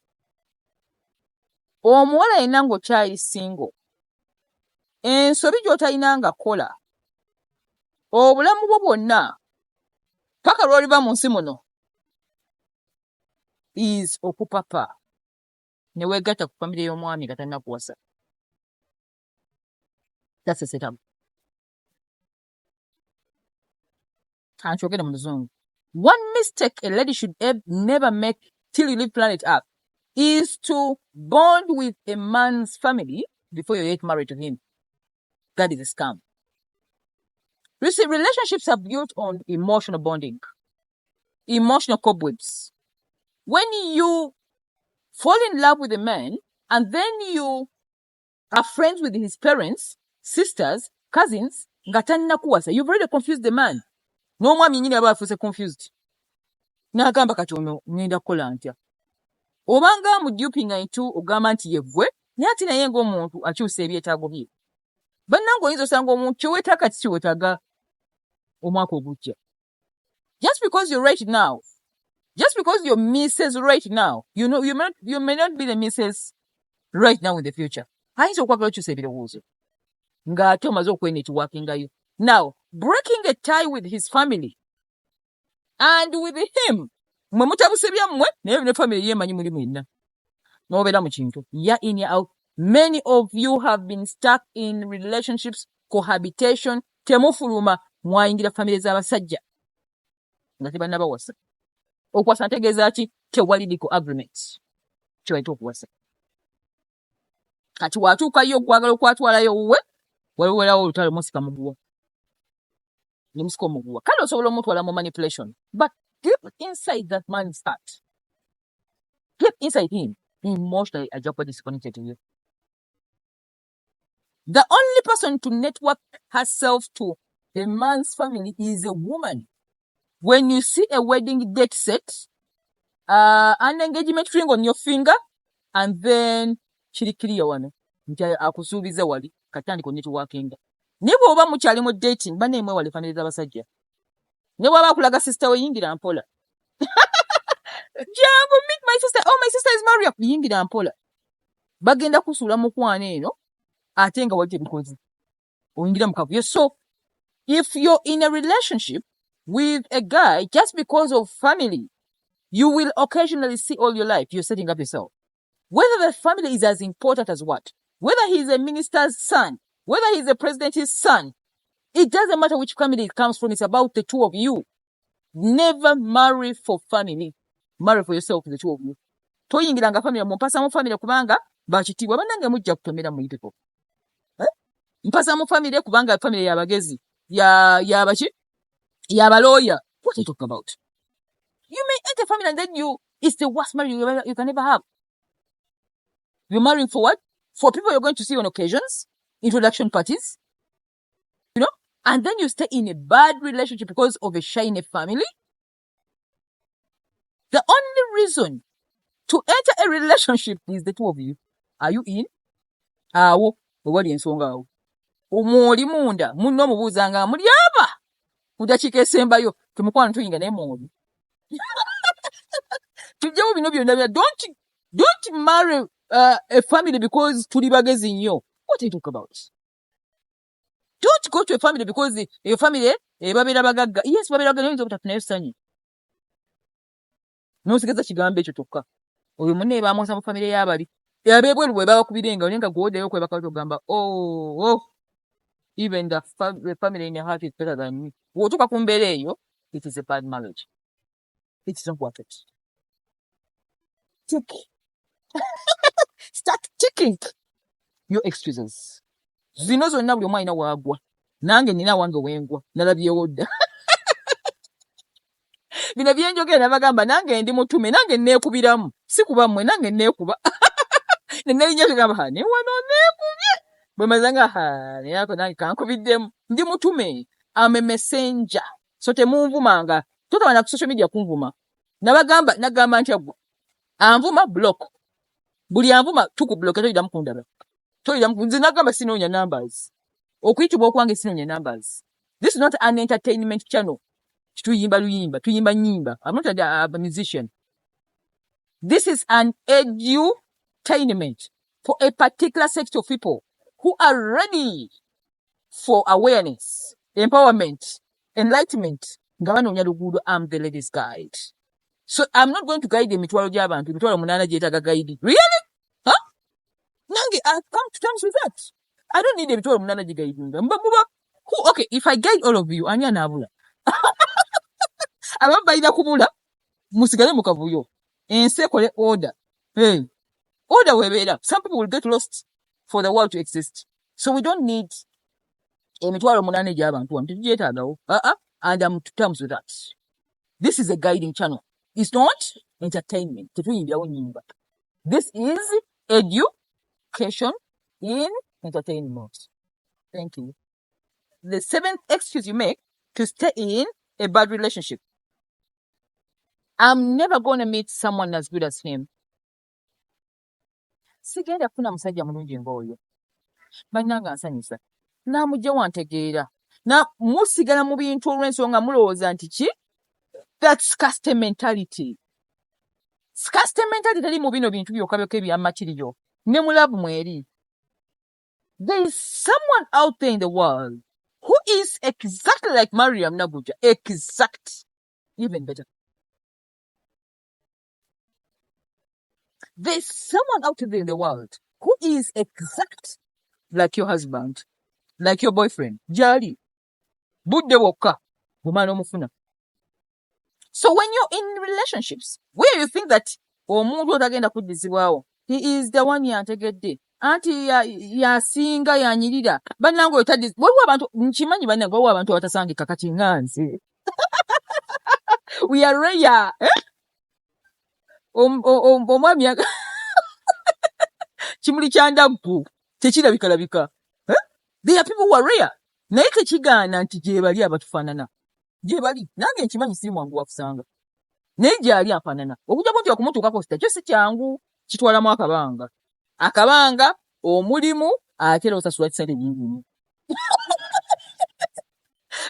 omuwala yenna ng'okyali single, ensobi gy'otalinanga kola, obulamu bwo bwonna, paka lw'oliva mu nsi muno, is okupapa ne weegatta ku famire y'omwami nga tannakuwasa. That's a setup. One mistake a lady should never make till you leave planet Earth is to bond with a man's family before you get married to him. That is a scam. You see, relationships are built on emotional bonding, emotional cobwebs. When you fall in love with a man and then you are friends with his parents, sisters, cousins, you've already confused the man. N'omwami nnyini aba afuuse confused. N'agamba kati ono ngenda kukola ntya. Obanga amudupinga into ogamba nti ye ggwe, naye ate naye ng'omuntu akyusa ebyetaago bye. Bannange oyinza osanga omuntu ky'owetaaga kati ky'owetaaga omwaka ogujja. Just because you're right now, just because you're Mrs. right now, you know you may not be the Mrs. right now in the future. Ayinza okwagala okyusa ebirowoozo ng'ate omaze okwenetiwakingayo. Now, breaking a tie with his family and with him, mwe mutabuse byammwe naye ne family yemanyi muli mwenna n'obeera mu kintu ya in ya out. Many of you have been stuck in relationships, cohabitation, temufuluma mwayingira family z'abasajja nga tebannabawasa. Okuwasa ntegeeza ki? Tewali legal agreement kyebayita okuwasa. Kati watuukayo okwagala okwatwalayo wuwe waliwerawo olutalo musika muguwa ne musika omuguwa. Kale osobola omutwala mu manipulation, but deep inside that man's heart, deep inside him, emotionally ajja disconnected to you. The only person to network herself to a man's family is a woman. When you see a wedding date set, an engagement ring on your finger, and then kirikiriya wano nti akusuubiza wali katandika networkinga. Ne bw'oba mukyali mu dating banneemwe wali family z'abasajja. Ne bw'aba akulaga sister we yingira mpola. Jangu meet my sister. Oh, my sister is married. Yingira mpola. Bagenda kusuula mukwano eno ate nga wali tebikozi. Oyingira mu kavuyo. So, if you're in a relationship with a guy just because of family, you will occasionally see all your life you're setting up yourself. Whether the family is as important as what, whether he's a minister's son, whether he's a president's son, it doesn't matter which family it comes from. It's about the two of you. Never marry for family. Marry for yourself, the two of you. Toyingiranga family mpasa mu family kubanga bakitibwa bannange mujja kutomera mu people. Mpasa mu family kubanga family y'abagezi ya bachi ya baloya. What are you talking about? You may enter family and then it's the worst marriage you can ever have. You're marrying for what? For people you're going to see on occasions, introduction parties, and then you stay in a bad relationship because of a shiny family. The only reason to enter a relationship is the two of you. Are you in? Awo, owali ensonga awo. Omwoli munda, munno mubuuzanga muli aba. Kudakiika esembayo, tumukwano tuyinga naye mwoli. Tujjawo bino byonna. Don't marry a family because tuli bagezi nnyo. What are you talking about? Don't go to a family because your family babeera bagagga. Yes, babeera bagagga oyinza obutafunayo ssanyu. N'osigazza kigambo ekyo kyokka. Oyo munne baamuwasa mu family y'abali. Abeebweru bwe babakubirenga olinga gw'oddayo kwebaka ogamba even the family in your heart is better than me. Bw'otuuka ku mbeera eyo, it is a bad marriage. It is not worth it. Start taking your excuses. Zino zonna buli omu alina waagwa. Nange nina wange wengwa. Nalabyewo dda. Bino byenjogera nabagamba nange ndi mutume nange neekubiramu. Si kuba mmwe nange neekuba. Nenerinnya tugamba ne wano neekubye. Bwe mazanga ne yako nange kankubiddemu. Ndi mutume. I'm a messenger. So temunvumanga. Totawana ku social media kunvuma. Nagamba nti agwo. Anvuma block. Buli anvuma tukublock toyiddamu kundaba. Nze nagamba sinoonya numbers. Okuyitibwa okwange sinoonya numbers. This is not an entertainment channel. Tuyimba nyimba. I'm not a musician. This is an edutainment for a particular set of people who are ready for awareness, empowerment, enlightenment. Ngabanoonya luguudo, I'm the ladies' guide. So I'm not going to guide emitwalo gy'abantu, emitwalo 8 gyetaaga guide. Really? Huh? Nange, I've come to terms with that. I don't need emitwalo munana gigaidinga. Okay, if I guide all of you, ani anaabula? Abamu balina kubula, musigale mu kavuyo. Ensi ekole order. Hey, order webeera. Some people will get lost for the world to exist. So we don't need emitwalo munana egy'abantu wano. Tetugyetaagawo. And I'm to terms with that. This is a guiding channel. It's not entertainment. Tetuyimbyawo nnyimba. This is education in entertainment. Thank you. The 7th excuse you make to stay in a bad relationship. I'm never going to meet someone as good as him. Sigenda kufuna musajja mulungi ng'oyo. Bannanga nsanyusa. Naamujja wantegeera. Na musigala mu bintu olw'ensonga mulowooza nti ki? That's scarcity mentality. Scarcity mentality teri mu bino bintu byokka byokka eby'amakiriyo. Ne mulabu mweri. There is someone out there in the world who is exactly like Mariam Nabuja. Exact. Even better. There's someone out there in the world who is exact like your husband, like your boyfriend. Jali. Budde wokka. Bumana omufuna. So when you're in relationships, where you think that omuntu otagenda kuddizibwawo, he is the one yantegedde. Anti yasinga yanyirira. Bannange otaddiz. Waliwo abantu, nkimanyi bannange waliwo abantu abatasangika kati nga nze. We are rare. Omwami kimuli kya ndaggu tekirabika. There are people who are rare. Naye tekigaana nti gye bali abatufaanana. Gye bali. Nange nkimanyi si mwangu wakusanga. Naye gyali afaanana. Okujja bunti okumutuukako kyo si kyangu. Kitwalamu akabanga. Akabanga omulimu ate era osasula kisente nyingi.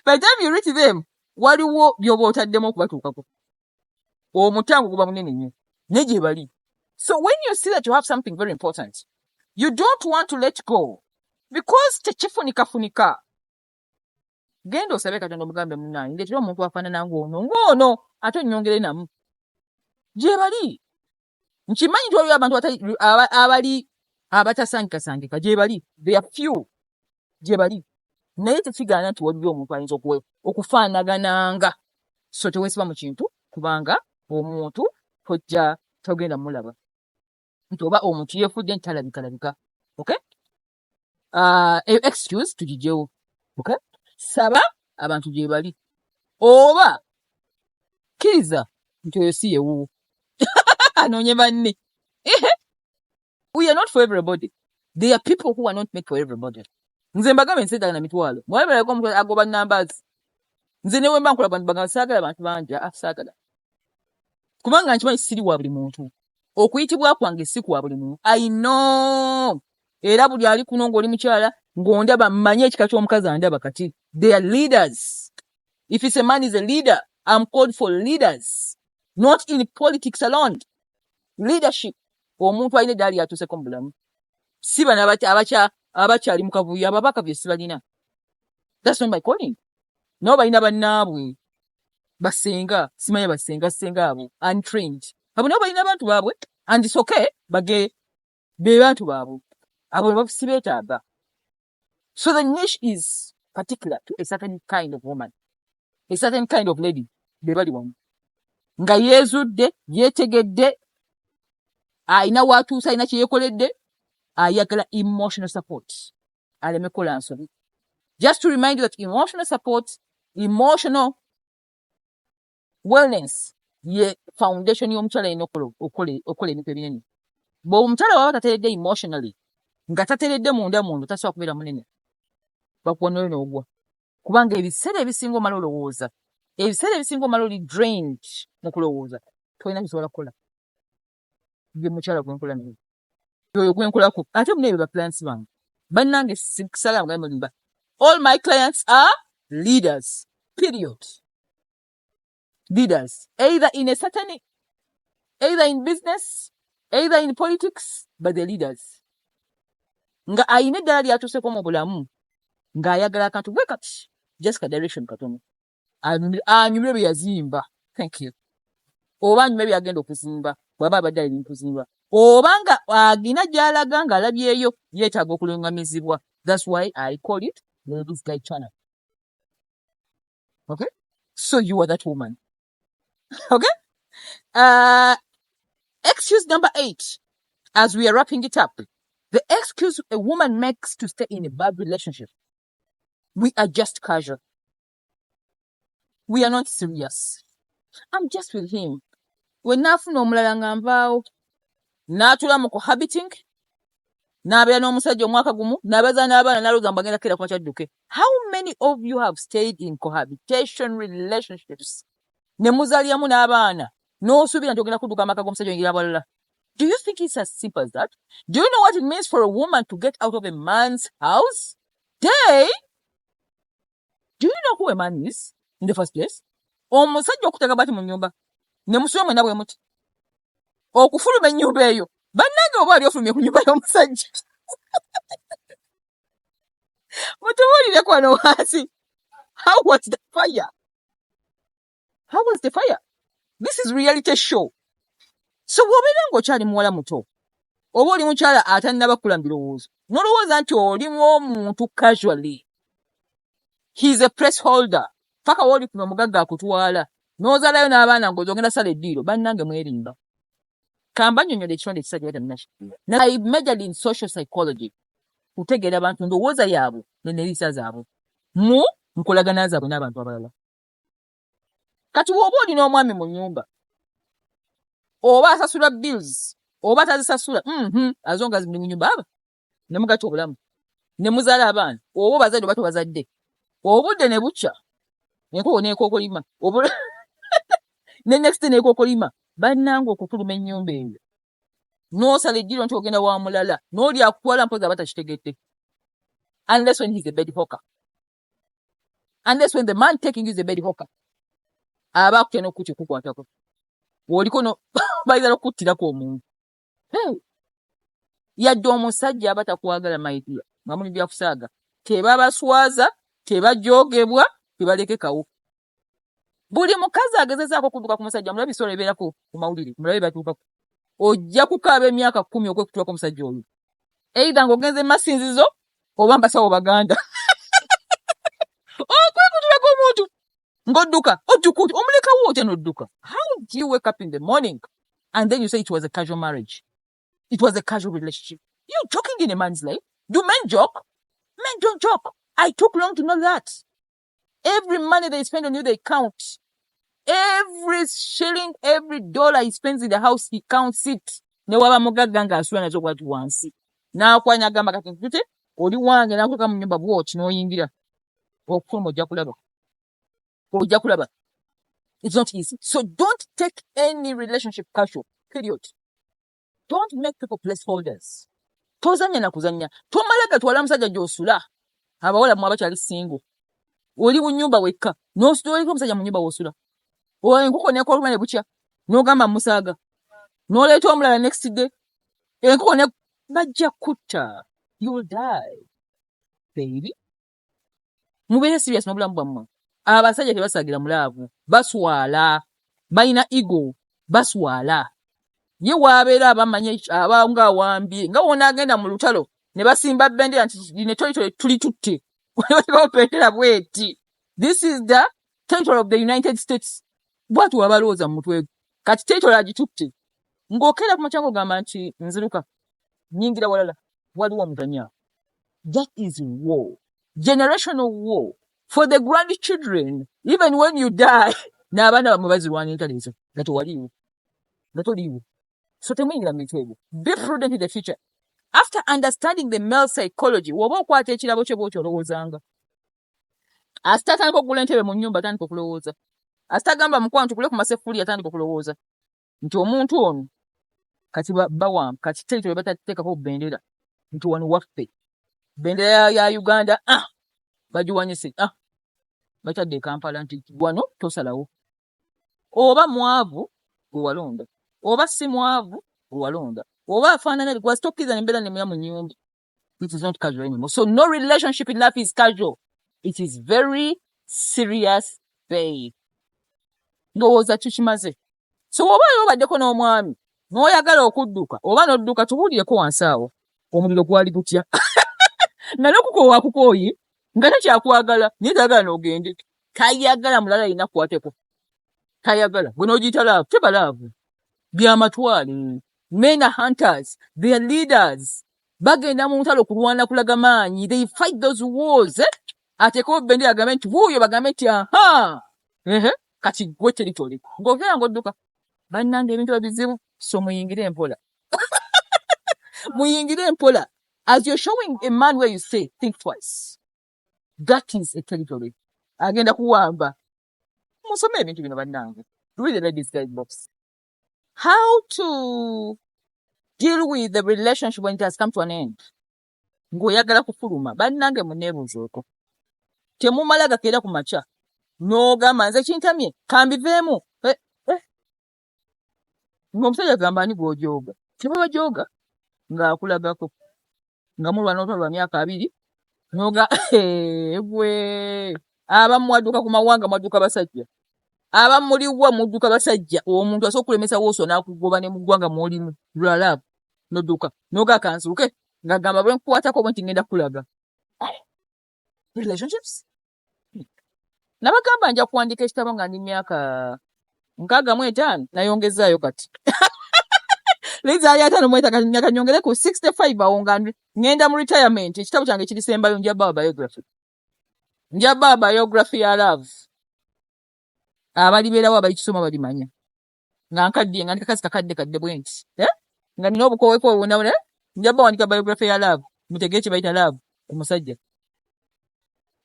By the time you reach them, waliwo by'oba otaddemu okubatuukako. Omutango guba munene nnyo. Ne gye bali. So when you see that you have something very important, you don't want to let go because tekifunika. Genda osabe Katonda omugambe munnaye ndeetera omuntu afaanana ng'ono ate nnyongere namu. Gye bali. Nkimanyi nti waliwo abantu abali abatasangikasangika gye bali. They are few. Gye bali. Naye tekigaana nti waliwo omuntu ayinza okufaanagananga. So teweesiba mu kintu kubanga omuntu tojja togenda mulaba. Nti oba omuntu yeefudde nti talabika. Okay? Excuse tugijjewo. Okay? Saba abantu gye bali. Oba kkiriza nti oyo si yewuwo. Anoonye banne. We are not for everybody. There are people who are not made for everybody. Nze mbagambe nseetaaga na mitwalo. Mwabeerako omuntu agoba numbers. Nze ne wemba nkola bantu bagamba saagala bantu banja saagala. Kubanga nkimanyi siri wa buli muntu. Okuyitibwa kwange si kwa buli muntu. I know. Era buli ali kuno ng'oli mukyala ng'ondaba mmanye ekika ky'omukazi andaba kati. They are leaders. If it's a man is a leader, I'm called for leaders. Not in politics alone. Leadership. Omuntu alina eddaali yatuuseko mu bulamu. Si bano abakyali mu kavuyo ababaka bye sibalina. That's not my calling. No balina bannaabwe. Basenga. Simanya basenga abo. Untrained. Abo nabo balina abantu baabwe. And it's okay. Be bantu baabwe. Abo si beetaaga. So the niche is particular to a certain kind of woman. A certain kind of lady. Be bali wamu. Nga yeezudde, yeetegedde, ayina w'atuusa, ayina kye yeekoledde, ayagala emotional support. Aleme kola nsobi. Just to remind you that emotional support, emotional wellness, ye foundation y'omukyala yina okola ebintu ebinene. Bw'omukyala waba tateredde emotionally, nga tateredde munda tasobola kubeera munene. Bakuwonere n'ogwa. Kubanga ebiseera ebisinga omala olowooza. Ebiseera ebisinga omala oli drained mu kulowooza. Tolina kisobola kukola. Ye mukyala gwe nkola naye. Oyo gwe nkolako. Ate muneebyo ba clients bange. Bannange sikusala nga mulimba. All my clients are leaders. Period. Leaders. Either in business, either in politics, but they're leaders. Nga ayina eddala lyatuuseko mu bulamu. Nga ayagala akantu bwe kati. Just ka direction katono. Anyumire bye yazimba. Thank you. Oba anyumire bye agenda okuzimba. Bw'aba abadde alina kuzimba. Oba nga agina gy'alaga ng'alabyeyo yeetaaga okulungamizibwa. That's why I call it the Ladies Guide Channel. Okay? So you are that woman. Okay? Excuse number 8. As we are wrapping it up, the excuse a woman makes to stay in a bad relationship. We are just casual. We are not serious. I'm just with him. Wenafuna omulala nga nvaawo. N'atula mu cohabiting. N'abeera n'omusajja omwaka gumu. N'abaza n'abaana n'alowooza mbagenda kera kwa kyadduke. How many of you have stayed in cohabitation relationships? Ne muzaalyamu n'abaana. N'osuubira nti ogenda kudduka amaka g'omusajja oyingira abalala. Do you think it's as simple as that? Do you know what it means for a woman to get out of a man's house? Do you know who a man is in the first place? Omusajja okutega bati mu nnyumba. Ne musula mwena bwe muti. Okufuluma ennyumba eyo. Bannange oba ali ofulumye ku nnyumba y'omusajja. Mutubuulire kwano wansi. How was the fire? How was the fire? This is reality show. So bw'obeera ng'okyali muwala muto, oba oli mukyala atannaba kula mu birowoozo, n'olowooza nti olimu omuntu casually. He's a placeholder. Paka woli kuno omugagga akutwala. N'ozaalayo n'abaana ng'ozogenda sala eddiiro, bannange mwerimba. Kamba nnyonyola ekitonde ekisajja batamunakikira. I majored in social psychology. Kutegeera abantu ndowooza yaabwe n'enneeyisa zaabwe. Mu nkolagana zaabwe n'abantu abalala. Kati bw'oba olina omwami mu nnyumba, oba asasula bills, oba tazisasula, azonga zimuli mu nnyumba aba, ne mugatta obulamu, ne muzaala abaana, oba bazadde oba tobazadde, obudde ne bukya, enkoko n'ekookolima, ne next n'ekookolima, bannange okutuluma ennyumba eyo. N'osala eddiiro nti ogenda wa mulala, n'oli akutwala mpozi aba takitegedde. Unless when he's a bed hawker. Unless when the man taking you is a bed hawker. Aba akutya n'okukutya okukwatako. Woliko no bayinza n'okuttirako omuntu. Yadde omusajja aba takwagala mayidia. Nga muli byakusaaga. Tebabaswaza, tebajoogebwa, tebalekekawo. Buli mukazi agezezaako okudduka ku musajja, mulabe bisolo ebeerako ku mawulire, mulabe batuukako. Ojja kukaaba emyaka 10 okwekutuulako omusajja oyo. Either ng'ogenze masinzizo, oba mbasawo baganda. Okwekutuulako omuntu. Ng'odduka, ojjukuti, omulekawo otya n'odduka. How do you wake up in the morning and then you say it was a casual marriage? It was a casual relationship. You're joking in a man's life. Do men joke? Men don't joke. I took long to know that. Every money they spend on you, they count. Every shilling, every dollar he spends in the house, he counts it. Ne waba mugagga ng'asula nazo bwatu wansi. N'akwanya agamba kati ntute, oli wange n'akutuuka mu nnyumba bw'oti n'oyingira. Okufuluma ojja kulaba. Ojja kulaba. It's not easy. So don't take any relationship casual. Period. Don't make people placeholders. Tozanya na kuzanya. Tomala gatwala musajja gy'osula. Abawala mwe abakyali single. Oli mu nnyumba wekka. N'osula omusajja mu nnyumba w'osula. Enkoko n'ekoluma ne bukya. N'ogamba musaaga. N'oleeta omulala next day. Enkoko ne bajja kutta. You'll die. Baby. Mubeere serious n'obulamu bwammwe. Abasajja tebasaagira mulaavu. Baswala. Balina ego. Baswala. Ye waabeera abamanya abanga awambye. Nga wona agenda mu lutalo. Ne basimba bendera nti ne territory tuli tutte. Bendera bweti. This is the territory of the United States. Bwatu wabalooza mu mutwe. Kati territory agitutte. Ng'okera ku machango gamba nti nziruka. Nyingira walala. Waliwo omutanya. That is war. Generational war. For the grandchildren. Even when you die. N'abaana bamwe bazirwana entalezo. Gatowaliwo. Gatoliwo. So temuyingira mu mitwe. Be prudent in the future. After understanding the male psychology, woba okwata ekirabo kye bw'otyo olowoozanga. Asita atandika okugula entebe mu nnyumba atandika okulowooza. Asita agamba mukwano tukule ku masefuli atandika okulowooza. Nti omuntu ono kati bawamba kati territory batateekako bendera. Nti wano waffe. Bendera ya Uganda bagiwanyise. Batadde Kampala nti wano tosalawo. Oba mwavu gwewalonda. Oba si mwavu gwewalonda. Oba afaanana gwa stokkiza nembeera nemera mu nnyumba. It is not casual anymore. So no relationship in life is casual. It is very serious, babe. Ndowooza tukimaze. So oba obaddeko n'omwami n'oyagala okudduka oba n'odduka tubuulireko wansi awo omuliro gwali gutya. nalokukoowa kukooyi nga takyakwagala naye tayagala n'ogende tayagala mulala alina kukwateko tayagala gwe n'ogiyita laavu teba laavu byamatwale. Men are hunters, they are leaders. Bagenda mu ntalo kulwana kulaga maanyi, they fight those wars. Ateekawo bendera agambe nti wuuyo bagambe nti aha kati gwe territory ng'ogenda ng'odduka bannange ebintu bizibu so muyingire empola muyingire empola. As you're showing a man where you say think twice, that is a territory. Agenda kuwamba. Musome ebintu bino bannange. Read the ladies guide box. How to deal with the relationship when it has come to an end. Ng'oyagala kufuluma bannange muneebuuzeeko. Temumala gakeera ku makya n'ogamba nze kintamye kambiveemu ng'omusajja gamba ani gw'ojooga tebaba jooga ng'akulagako nga mulwana otwalwa myaka 2 n'oga gwe abamu mwadduka ku mawanga mwadduka basajja abamu muliwa mudduka basajja omuntu asobola okulemesa wooso n'akugoba ne mu ggwanga mw'olimu lwalabu n'odduka n'oga kansuuke ng'agamba bwe nkukwatako bwe nti ngenda kulaga relationships. Nabagamba nja kuwandika ekitabo nga ndi myaka 65 nayongezaayo kati liza ali 5 mweta kati myaka nyongere ku 65 awo nga ngenda mu retirement. Ekitabo kyange kirisembayo njaba biography ya love abalibeerawo abalikisoma balimanya nga nkaddiye nga ndikakazi kakadde bwenti nga nina obukowekowe bwonna njaba wandika biography ya love mutegee kye bayita love omusajja.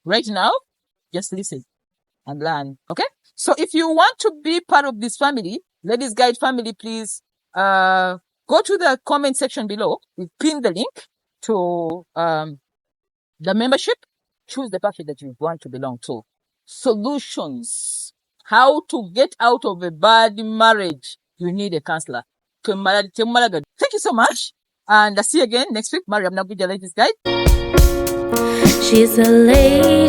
Right now, just listen and learn. Okay? So if you want to be part of this family, Ladies Guide family, please go to the comment section below. We pin the link to the membership. Choose the package that you want to belong to. Solutions. How to get out of a bad marriage. You need a counselor. Thank you so much. And I'll see you again next week. Mariam Naguja, Ladies Guide. She's a lady.